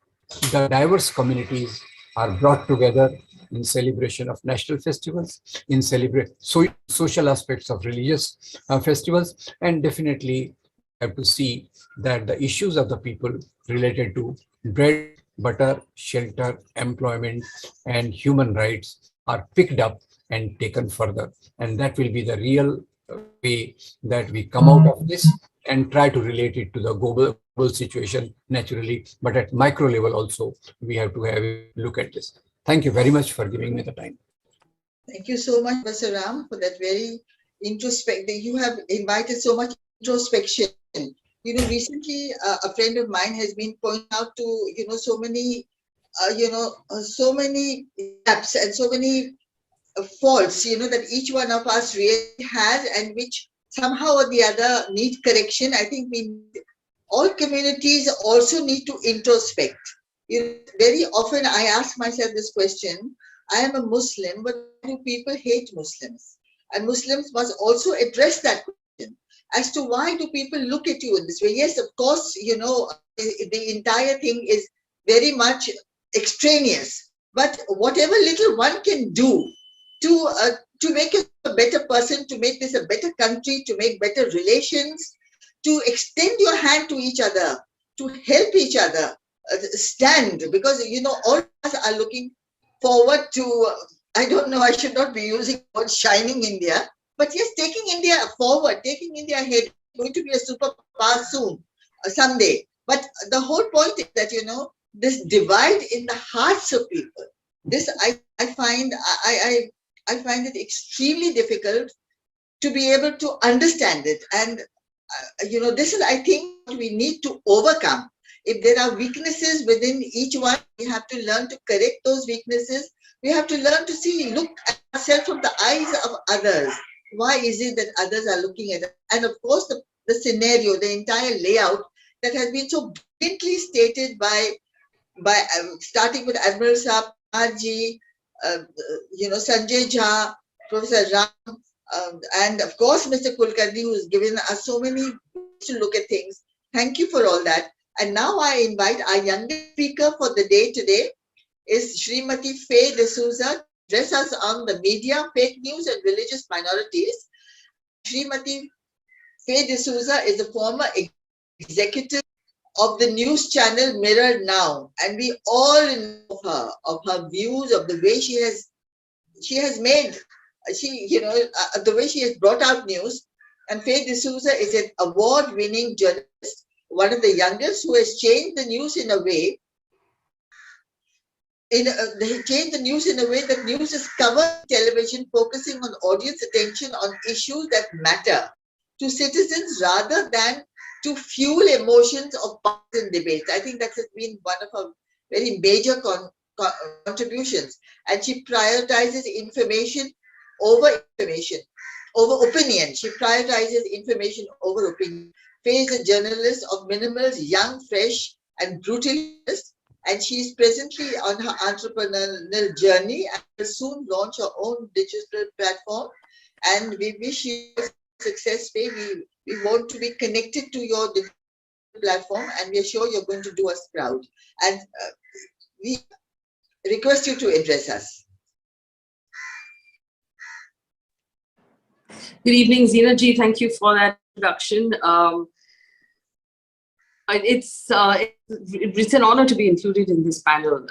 the diverse communities are brought together in celebration of national festivals, in social aspects of religious festivals, and definitely have to see that the issues of the people related to bread, butter, shelter, employment, and human rights are picked up and taken further. And that will be the real way that we come out of this and try to relate it to the global situation naturally, but at micro level also, we have to have a look at this. Thank you very much for giving me the time. Thank you so much, Mr. Ram, for that very introspective. You have invited so much introspection. You know, recently a friend of mine has been pointing out to, so many, so many gaps and so many faults, that each one of us really has, and which somehow or the other need correction. I think all communities also need to introspect. Very often I ask myself this question: I am a Muslim, but do people hate Muslims? And Muslims must also address that question as to why do people look at you in this way. Yes, of course, the entire thing is very much extraneous, but whatever little one can do to make us a better person, to make this a better country, to make better relations, to extend your hand to each other, to help each other stand, because all of us are looking forward to, I don't know, I should not be using the word shining India, but yes, taking India forward, taking India ahead. Going to be a superpower soon, someday. But the whole point is that this divide in the hearts of people, this I find it extremely difficult to be able to understand it. And this is, I think, what we need to overcome. If there are weaknesses within each one, we have to learn to correct those weaknesses. We have to learn to look at ourselves from the eyes of others. Why is it that others are looking at us? And of course, the scenario, the entire layout that has been so brilliantly stated by starting with Admiral Saab, Ji, Sanjay Jha, Professor Ram, and of course, Mr. Kulkarni, who has given us so many ways to look at things. Thank you for all that. And now I invite our youngest speaker for the day today is Srimati Faye D'Souza, address us on the media, fake news and religious minorities. Srimati Faye D'Souza is a former executive of the news channel Mirror Now, and we all know of her views, of the way she has made, the way she has brought out news. And Faye D'Souza is an award-winning journalist, one of the youngest, who has changed the news in a way they change the news in a way that news is covered on television, focusing on audience attention on issues that matter to citizens rather than to fuel emotions of partisan debates. I think that has been one of her very major contributions. And she prioritizes information over opinion. She prioritizes information over opinion. Faye is a journalist of Minimal's young, fresh, and brutally honest, and she is presently on her entrepreneurial journey and will soon launch her own digital platform. And we wish you success, Faye. We want to be connected to your digital platform, and we are sure you're going to do us proud. And we request you to address us. Good evening, Zina ji. Thank you for that introduction. It's an honor to be included in this panel.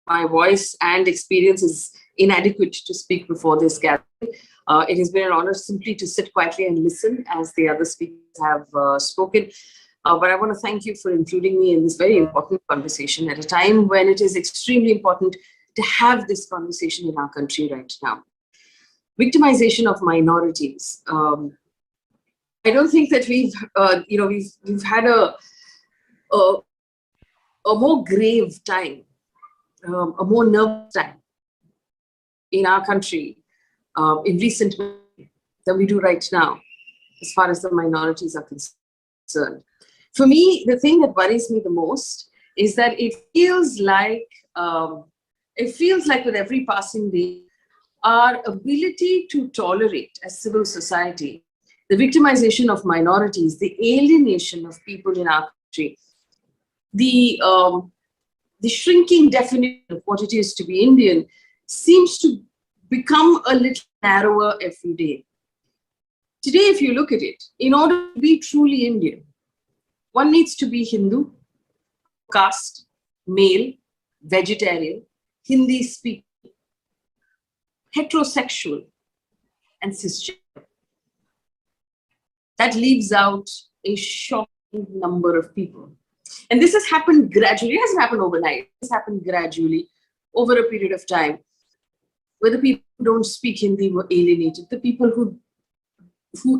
My voice and experience is inadequate to speak before this gathering. It has been an honor simply to sit quietly and listen as the other speakers have spoken. But I want to thank you for including me in this very important conversation at a time when it is extremely important to have this conversation in our country right now. Victimization of minorities. I don't think that we've had a more grave time, a more nervous time in our country in recent memory than we do right now, as far as the minorities are concerned. For me, the thing that worries me the most is that it feels like with every passing day, our ability to tolerate as civil society the victimization of minorities, the alienation of people in our country, the shrinking definition of what it is to be Indian seems to become a little narrower every day. Today, if you look at it, in order to be truly Indian, one needs to be Hindu, caste, male, vegetarian, Hindi speaking, heterosexual, and cisgender. That leaves out a shocking number of people. And this has happened gradually. It hasn't happened overnight. It has happened gradually over a period of time, where the people who don't speak Hindi were alienated. The people who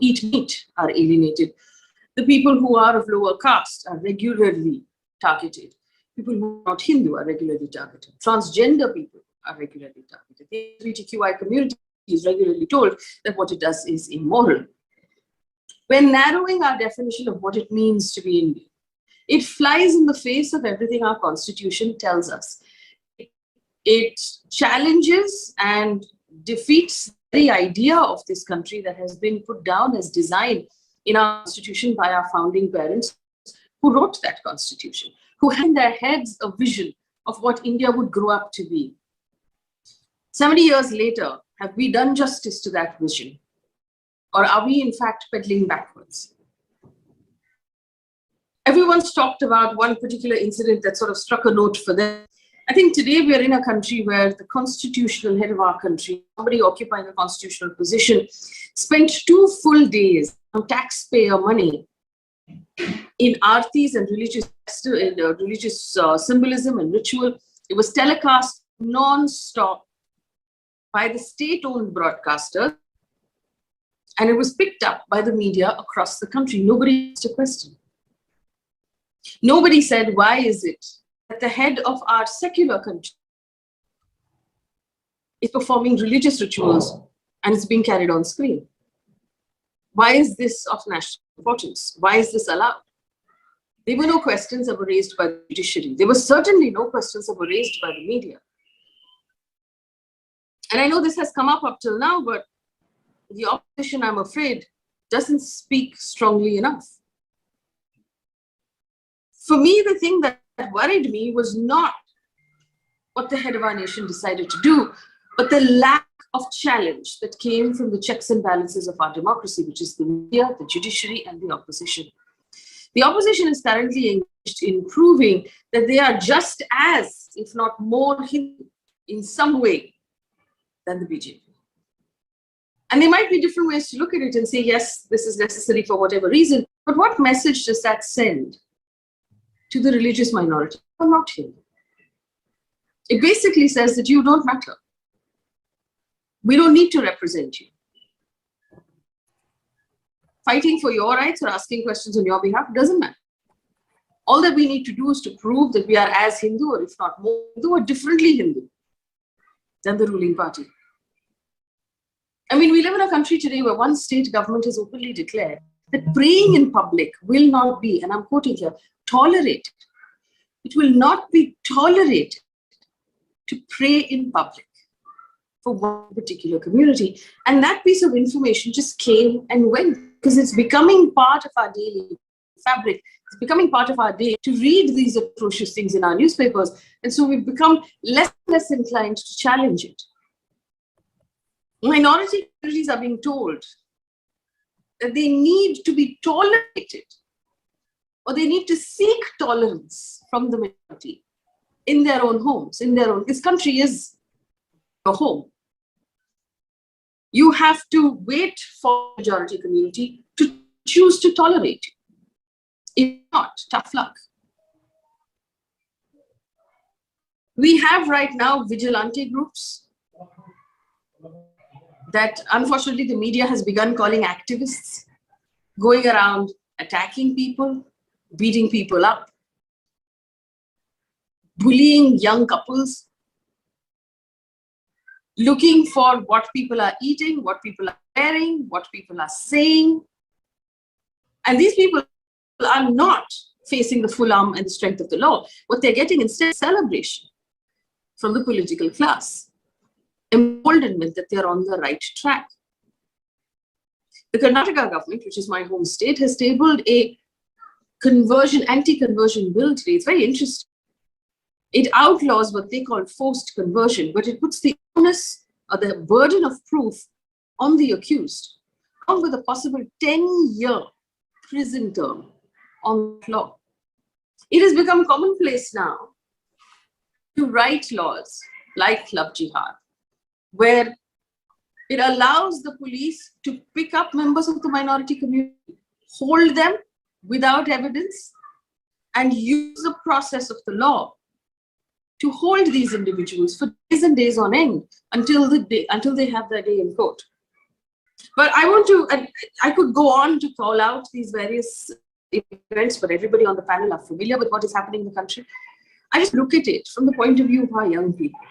eat meat are alienated. The people who are of lower caste are regularly targeted. People who are not Hindu are regularly targeted. Transgender people are regularly targeted. The LGBTQI community is regularly told that what it does is immoral. When narrowing our definition of what it means to be Indian, it flies in the face of everything our constitution tells us. It challenges and defeats the idea of this country that has been put down as design in our constitution by our founding parents who wrote that constitution, who had in their heads a vision of what India would grow up to be. 70 years later, have we done justice to that vision? Or are we in fact pedaling backwards? Everyone's talked about one particular incident that sort of struck a note for them. I think today we are in a country where the constitutional head of our country, somebody occupying a constitutional position, spent 2 full days on taxpayer money in artis and religious symbolism and ritual. It was telecast non-stop by the state-owned broadcaster, and it was picked up by the media across the country. Nobody asked a question. Nobody said, why is it that the head of our secular country is performing religious rituals and it's being carried on screen? Why is this of national importance? Why is this allowed? There were no questions that were raised by the judiciary. There were certainly no questions that were raised by the media. And I know this has come up till now, but the opposition, I'm afraid, doesn't speak strongly enough. For me, the thing that worried me was not what the head of our nation decided to do, but the lack of challenge that came from the checks and balances of our democracy, which is the media, the judiciary, and the opposition. The opposition is currently engaged in proving that they are just as, if not more, Hindu in some way than the BJP. And there might be different ways to look at it and say, yes, this is necessary for whatever reason, but what message does that send to the religious minority who are not Hindu? It basically says that you don't matter. We don't need to represent you. Fighting for your rights or asking questions on your behalf doesn't matter. All that we need to do is to prove that we are as Hindu, or if not more Hindu, or differently Hindu than the ruling party. I mean, we live in a country today where one state government has openly declared that praying in public will not be, and I'm quoting here, tolerated. It will not be tolerated to pray in public for one particular community. And that piece of information just came and went because it's becoming part of our daily fabric. It's becoming part of our day to read these atrocious things in our newspapers. And so we've become less and less inclined to challenge it. Minority communities are being told that they need to be tolerated, or they need to seek tolerance from the minority in their own homes, this country is your home. You have to wait for the majority community to choose to tolerate you. If not, tough luck. We have right now vigilante groups that unfortunately the media has begun calling activists, going around attacking people, beating people up, bullying young couples, looking for what people are eating, what people are wearing, what people are saying. And these people are not facing the full arm and the strength of the law. What they're getting instead is celebration from the political class, emboldenment that they're on the right track. The Karnataka government, which is my home state, has tabled a anti-conversion bill today. It's very interesting. It outlaws what they call forced conversion, but it puts the onus or the burden of proof on the accused, along with a possible 10-year prison term on law. It has become commonplace now to write laws like Love Jihad, where it allows the police to pick up members of the minority community, hold them without evidence, and use the process of the law to hold these individuals for days and days on end until they have their day in court. But I could go on to call out these various events, but everybody on the panel are familiar with what is happening in the country. I just look at it from the point of view of our young people.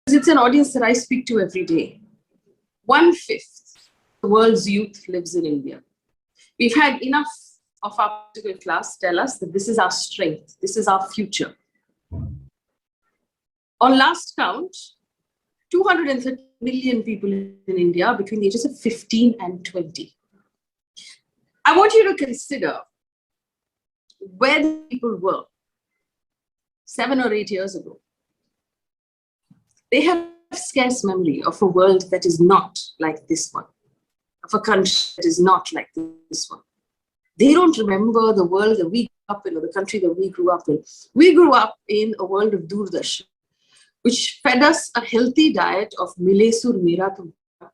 It's an audience that I speak to every day. 1/5 the world's youth lives in India. We've had enough of our political class tell us that this is our strength, this is our future. On last count, 230 million people in India between the ages of 15 and 20. I want you to consider where the people were 7 or 8 years ago. They have scarce memory of a world that is not like this one, of a country that is not like this one. They don't remember the world that we grew up in, or the country that we grew up in. We grew up in a world of Doordarshan, which fed us a healthy diet of Mile Sur Mera Tumhara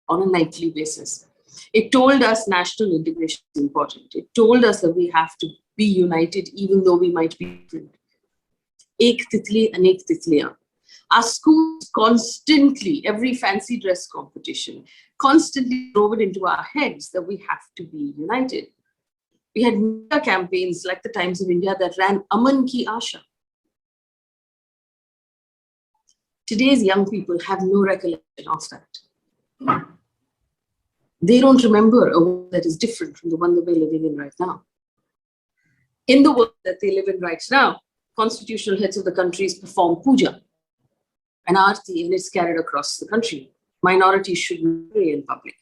on a nightly basis. It told us national integration is important. It told us that we have to be united even though we might be different. Ek titli, anek titliyan. Our schools constantly, every fancy dress competition, constantly drove it into our heads that we have to be united. We had media campaigns like the Times of India that ran Aman Ki Asha. Today's young people have no recollection of that. They don't remember a world that is different from the one that we're living in right now. In the world that they live in right now, constitutional heads of the countries perform puja, an aarti, and it's carried across the country. Minorities shouldn't pray in public.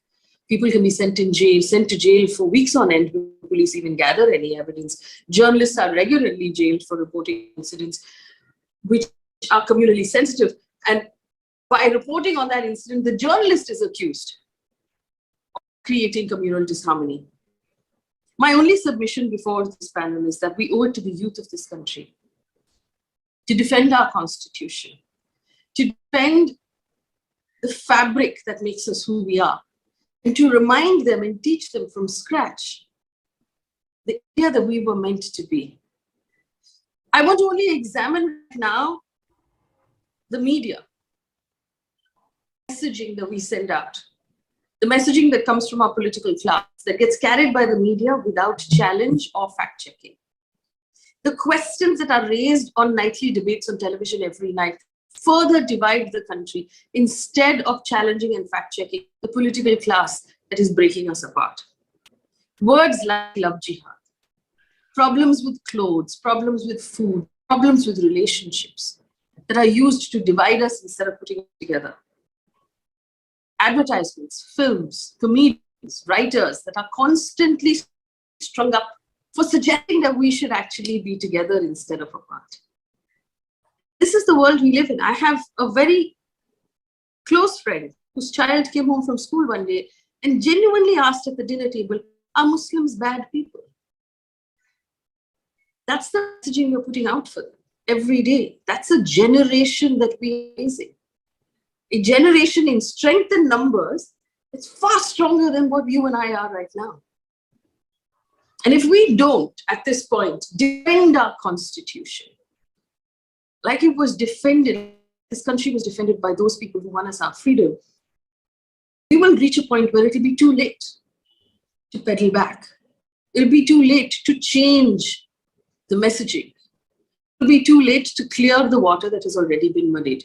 People can be sent to jail for weeks on end before police even gather any evidence. Journalists are regularly jailed for reporting incidents which are communally sensitive. And by reporting on that incident, the journalist is accused of creating communal disharmony. My only submission before this panel is that we owe it to the youth of this country to defend our constitution, to defend the fabric that makes us who we are, and to remind them and teach them from scratch the idea that we were meant to be. I want to only examine now the media, messaging that we send out, the messaging that comes from our political class, that gets carried by the media without challenge or fact-checking. The questions that are raised on nightly debates on television every night further divide the country instead of challenging and fact-checking the political class that is breaking us apart. Words like love jihad, problems with clothes, problems with food, problems with relationships that are used to divide us instead of putting it together. Advertisements, films, comedians, writers that are constantly strung up for suggesting that we should actually be together instead of apart. This is the world we live in. I have a very close friend whose child came home from school one day and genuinely asked at the dinner table, are Muslims bad people? That's the messaging we're putting out for them every day. That's a generation that we're raising. A generation in strength and numbers that's far stronger than what you and I are right now. And if we don't, at this point, defend our constitution, like it was defended, this country was defended by those people who won us our freedom, we will reach a point where it'll be too late to pedal back. It'll be too late to change the messaging. It'll be too late to clear the water that has already been muddied.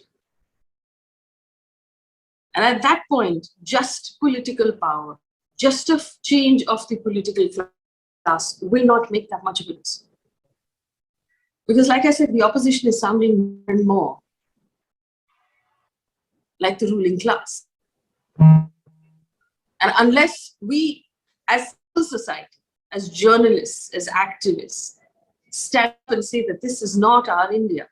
And at that point, just political power, just a change of the political class will not make that much of a difference. Because like I said, the opposition is sounding more and more like the ruling class. And unless we, as civil society, as journalists, as activists, stand up and say that this is not our India,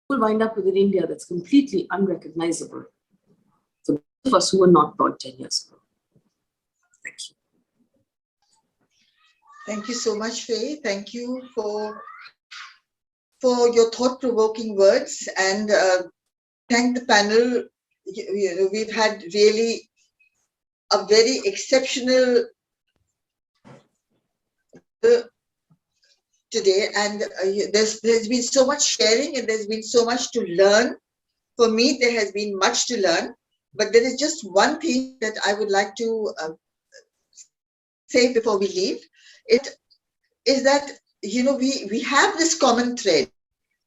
we'll wind up with an India that's completely unrecognizable for those of us who were not born 10 years ago. Thank you. Thank you so much, Faye. Thank you for your thought-provoking words, and thank the panel. We've had really a very exceptional today, and there's been so much sharing and there's been so much to learn. For me, there has been much to learn, but there is just one thing that I would like to say before we leave. It is that, we have this common thread.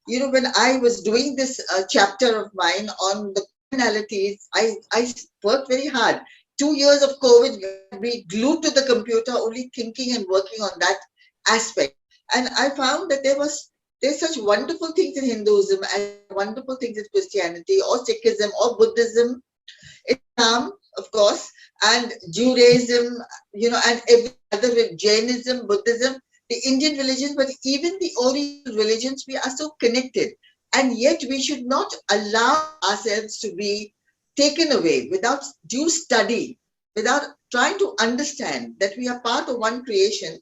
When I was doing this chapter of mine on the commonalities, I worked very hard. 2 years of COVID, we glued to the computer, only thinking and working on that aspect. And I found that there's such wonderful things in Hinduism and wonderful things in Christianity or Sikhism or Buddhism, Islam, of course, and Judaism, and every other, Jainism, Buddhism, the Indian religions, but even the Oriental religions, we are so connected. And yet we should not allow ourselves to be taken away without due study, without trying to understand that we are part of one creation.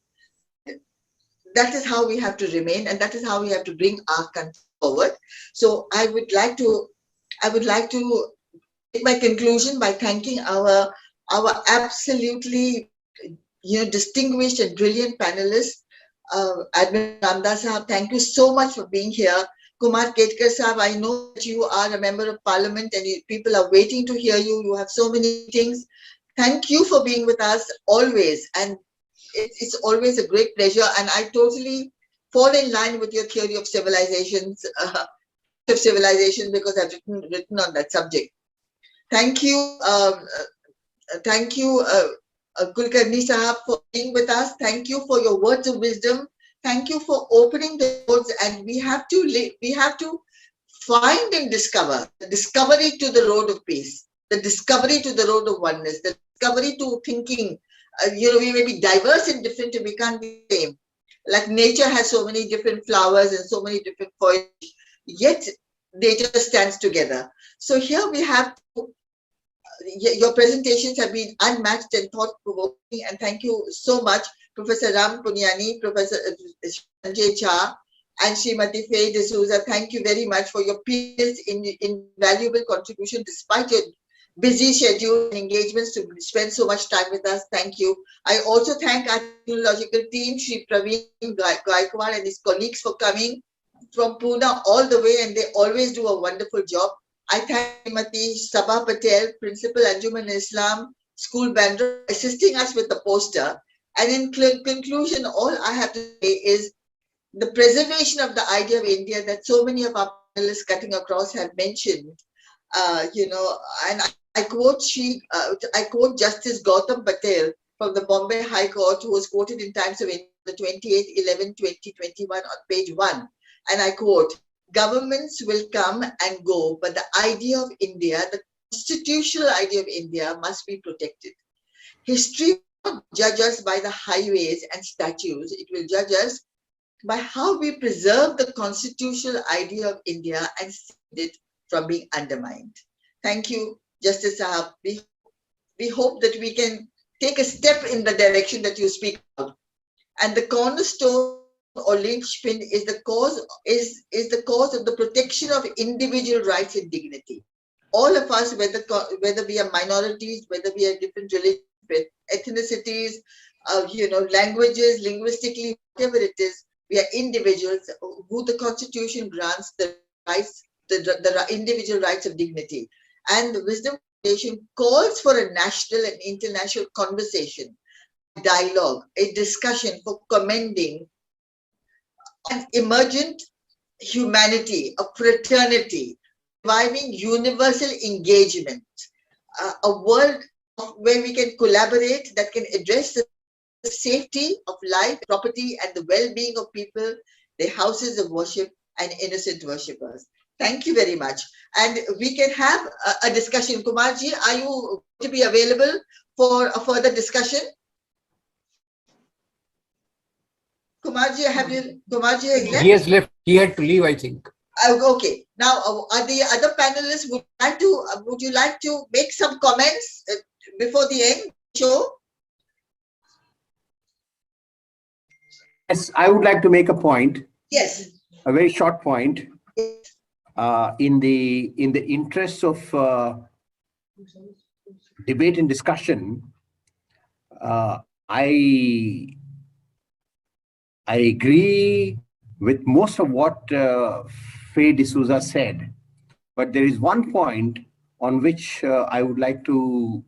That is how we have to remain, and that is how we have to bring our country forward. So I would like to make my conclusion by thanking our absolutely distinguished and brilliant panelists. Admiral Ramdas Sahab, thank you so much for being here. Kumar Ketkar Sahab, I know that you are a member of parliament and people are waiting to hear you. You have so many things. Thank you for being with us always. And it's always a great pleasure. And I totally fall in line with your theory of civilizations, because I've written on that subject. Thank you. Thank you, Kulkarni Sahab, for being with us. Thank you for your words of wisdom. Thank you for opening the doors, and we have to find and discover the discovery to the road of peace, the discovery to the road of oneness, the discovery to thinking. We may be diverse and different, and we can't be the same. Like nature has so many different flowers and so many different foliage, yet nature stands together. So here we have to. Your presentations have been unmatched and thought-provoking, and thank you so much, Professor Ram Punyani, Professor Sanjay Jha, and Srimati Faye D'Souza. Thank you very much for your previous invaluable contribution, despite your busy schedule and engagements to spend so much time with us. Thank you. I also thank our technological team, Sri Praveen Gaikwad and his colleagues for coming from Pune all the way, and they always do a wonderful job. I thank Srimati Sabha Patel, Principal Anjuman Islam School Bandra, assisting us with the poster. And in conclusion, all I have to say is the preservation of the idea of India that so many of our panelists cutting across have mentioned. And I quote Justice Gautam Patel from the Bombay High Court, who was quoted in Times of India, the 28/11/2021 on page 1. And I quote, "Governments will come and go, but the idea of India, the constitutional idea of India, must be protected. History will not judge us by the highways and statues. It will judge us by how we preserve the constitutional idea of India and save it from being undermined." Thank you, Justice Sahab. We hope that we can take a step in the direction that you speak of. And the cornerstone or linchpin is the cause of the protection of individual rights and dignity. All of us, whether we are minorities, whether we are different religions, ethnicities, languages, linguistically, whatever it is, we are individuals who the Constitution grants the rights, the individual rights of dignity. And the Wisdom Foundation calls for a national and international conversation, dialogue, a discussion for commending an emergent humanity, a fraternity, reviving universal engagement, a world where we can collaborate that can address the safety of life, property, and the well-being of people, their houses of worship, and innocent worshippers. Thank you very much. And we can have a discussion. Kumarji, are you going to be available for a further discussion? Kumarji, Kumarji has left? He has left. He had to leave, I think. Okay. Now, are the other panelists would you like to make some comments before the end show? Yes, I would like to make a point. Yes. A very short point. Yes. In the interest of debate and discussion, I agree with most of what Faye D'Souza said, but there is one point on which I would like to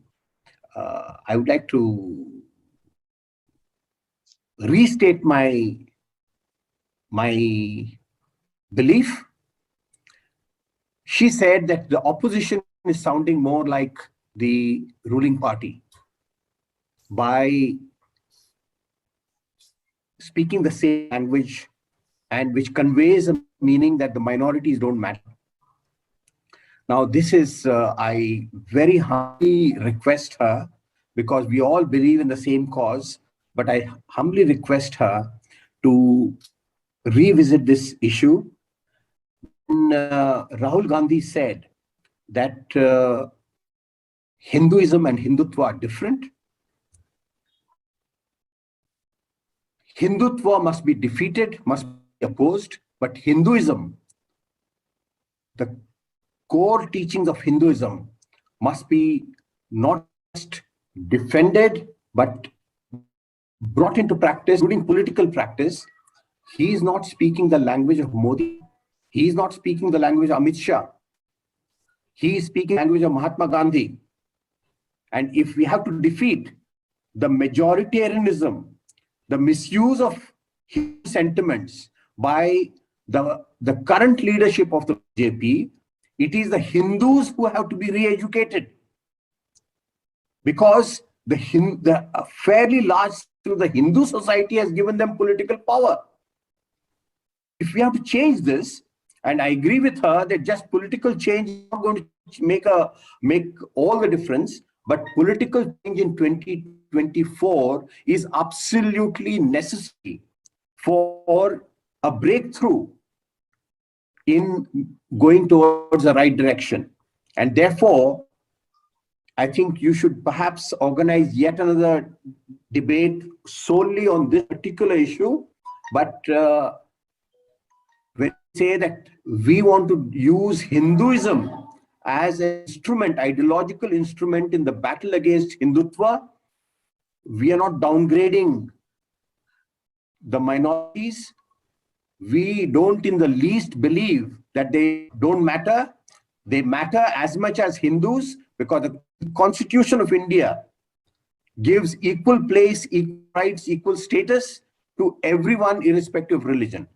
restate my belief. She said that the opposition is sounding more like the ruling party by speaking the same language, and which conveys a meaning that the minorities don't matter. Now, this is, I very humbly request her, because we all believe in the same cause, but I humbly request her to revisit this issue. Rahul Gandhi said that Hinduism and Hindutva are different. Hindutva must be defeated, must be opposed, but Hinduism, the core teachings of Hinduism, must be not just defended, but brought into practice, including political practice. He is not speaking the language of Modi. He is not speaking the language of Amit Shah. He is speaking the language of Mahatma Gandhi. And if we have to defeat the majoritarianism, the misuse of Hindu sentiments by the current leadership of the BJP, it is the Hindus who have to be re-educated, because the fairly large through the Hindu society has given them political power. If we have to change this, and I agree with her that just political change is not going to make all the difference, but political change in 2024 is absolutely necessary for a breakthrough in going towards the right direction. And therefore, I think you should perhaps organize yet another debate solely on this particular issue. But when we say that we want to use Hinduism as an instrument, ideological instrument in the battle against Hindutva. We are not downgrading the minorities. We don't in the least believe that they don't matter. They matter as much as Hindus, because the Constitution of India gives equal place, equal rights, equal status to everyone irrespective of religion.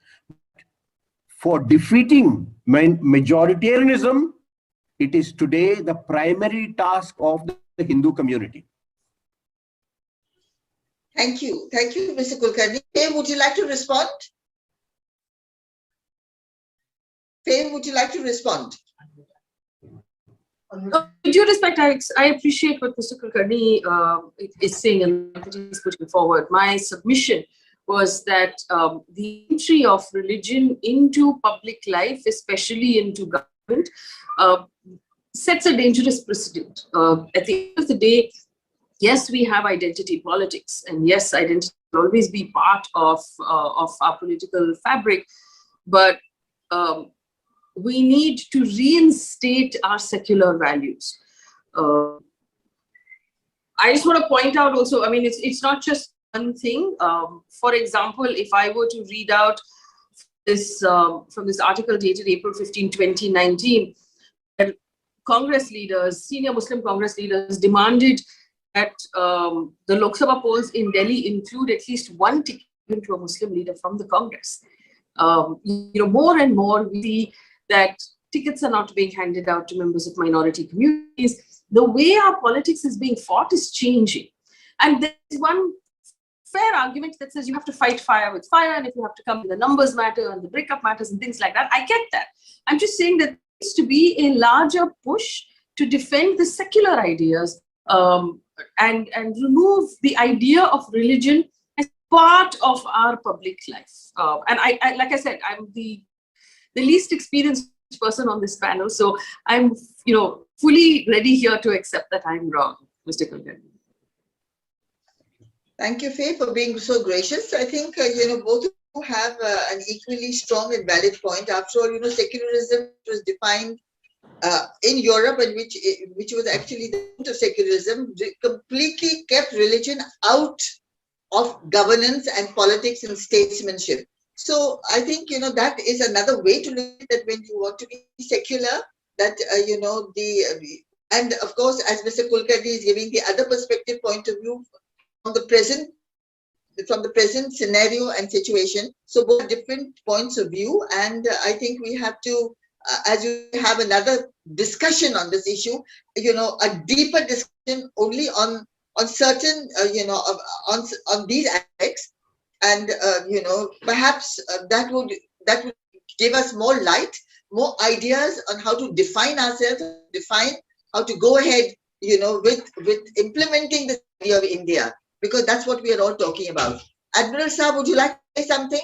For defeating majoritarianism, it is today the primary task of the Hindu community. Thank you. Thank you, Mr. Kulkarni. Faye, would you like to respond? Faye, would you like to respond? With due respect, I appreciate what Mr. Kulkarni is saying and what he's putting forward. My submission was that the entry of religion into public life, especially into government, sets a dangerous precedent. At the end of the day, yes, we have identity politics, and yes, identity will always be part of our political fabric, but we need to reinstate our secular values. I just want to point out also, I mean, it's not just one thing. For example, if I were to read out this from this article dated April 15, 2019, Congress leaders, senior Muslim Congress leaders demanded that the Lok Sabha polls in Delhi include at least one ticket to a Muslim leader from the Congress. More and more we see that tickets are not being handed out to members of minority communities. The way our politics is being fought is changing. And there's one fair argument that says you have to fight fire with fire, and if you have to come, the numbers matter and the breakup matters and things like that. I get that. I'm just saying that there needs to be a larger push to defend the secular ideas and remove the idea of religion as part of our public life. And I like I said, I'm the least experienced person on this panel, so I'm fully ready here to accept that I'm wrong, Mr. Kulkarni. Thank you, Faye, for being so gracious. I think both of you have an equally strong and valid point. After all, secularism was defined in Europe, and which was actually the root of secularism, completely kept religion out of governance and politics and statesmanship. So I think that is another way to look at it when you want to be secular. That and of course, as Mr. Kulkarni is giving the other perspective point of view from the present scenario and situation. So both different points of view, and I think we have to, as you have another discussion on this issue, a deeper discussion only on certain, on these aspects, and perhaps that would give us more light, more ideas on how to define ourselves, how to go ahead, with implementing the idea of India, because that's what we are all talking about. Admiral Saab, would you like to say something?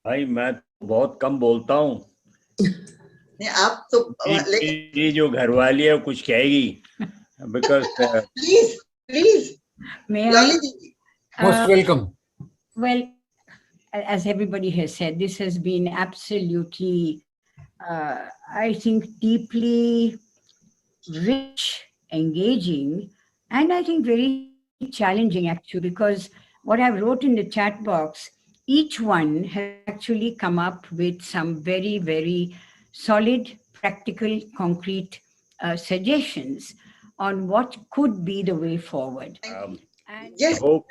भाई मैं बहुत कम बोलता हूँ. आप तो ये जो घरवाली है कुछ कहेगी, because please may I? Most welcome. Well, as everybody has said, this has been absolutely, I think, deeply rich, engaging, and I think very challenging actually, because what I wrote in the chat box, each one has actually come up with some very, very solid, practical, concrete suggestions on what could be the way forward. Yes, I hope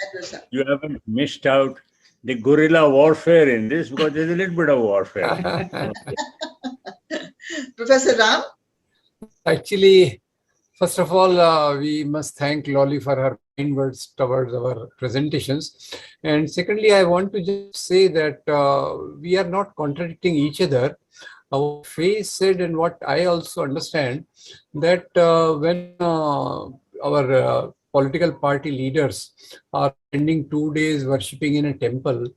you haven't missed out the guerrilla warfare in this, because there's a little bit of warfare. Professor Ram? Actually, first of all, we must thank Lolly for her kind words towards our presentations. And secondly, I want to just say that we are not contradicting each other. What Faye said and what I also understand, that when our political party leaders are spending 2 days worshipping in a temple,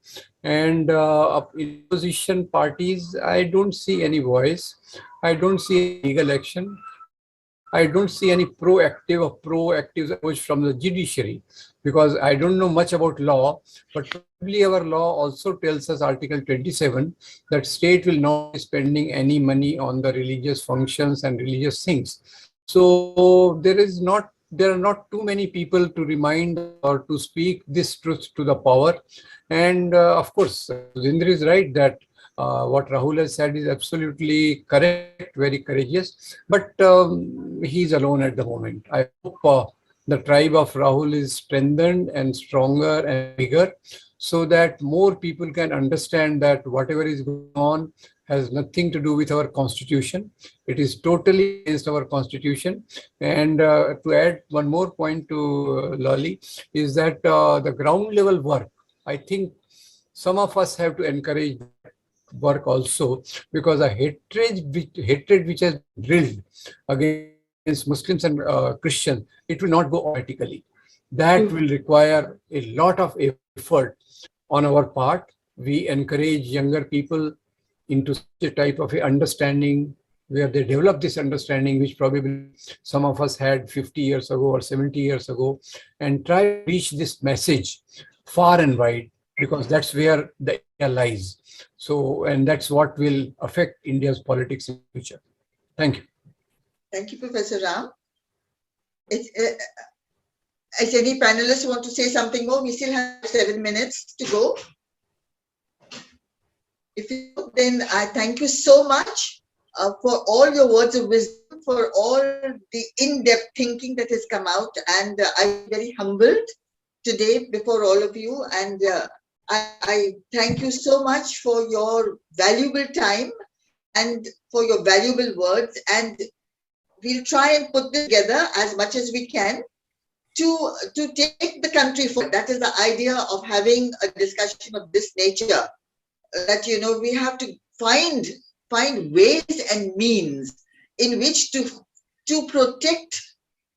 and opposition parties, I don't see any voice. I don't see legal action. I don't see any proactive approach from the judiciary, because I don't know much about law, but probably our law also tells us, Article 27, that state will not be spending any money on the religious functions and religious things. So there are not too many people to remind or to speak this truth to the power. And of course, Zindri is right that what Rahul has said is absolutely correct, very courageous, but he's alone at the moment. I hope the tribe of Rahul is strengthened and stronger and bigger, so that more people can understand that whatever is going on has nothing to do with our constitution. It is totally against our constitution. And to add one more point to Lali, is that the ground level work, I think some of us have to encourage work also, because a hatred which has been drilled against Muslims and Christians, it will not go automatically. That will require a lot of effort on our part. We encourage younger people into such a type of understanding, where they develop this understanding, which probably some of us had 50 years ago or 70 years ago, and try to reach this message far and wide, because that's where the India lies. So, and that's what will affect India's politics in the future. Thank you. Thank you, Professor Ram. Does any panelists want to say something more? We still have 7 minutes to go. If you do, then I thank you so much for all your words of wisdom, for all the in-depth thinking that has come out, and I'm very humbled today before all of you, and I thank you so much for your valuable time and for your valuable words, and we'll try and put this together as much as we can to take the country forward. That is the idea of having a discussion of this nature, that, you know, we have to find ways and means in which to protect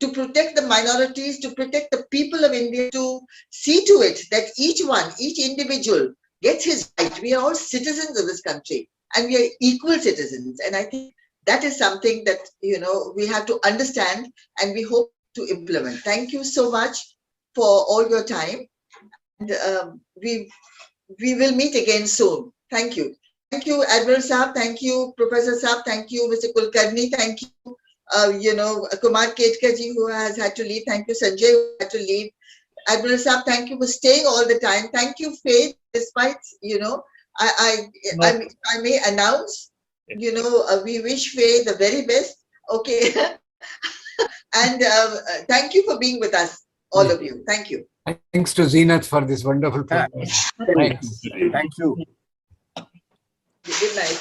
the minorities, to protect the people of India, to see to it that each individual gets his right. We are all citizens of this country, and we are equal citizens. And I think that is something that, you know, we have to understand, and we hope to implement. Thank you so much for all your time. And we will meet again soon. Thank you. Thank you, Admiral Saab. Thank you, Professor Saab. Thank you, Mr. Kulkarni. Thank you, Kumar Ketkar ji, who has had to leave. Thank you, Sanjay, who had to leave. Admiral Saab, thank you for staying all the time. Thank you, Faith, despite, I may announce, we wish Faith the very best. Okay. And thank you for being with us, all of you. Thank you. Thanks to Zeenath for this wonderful program. Thanks. Thank you. Good night.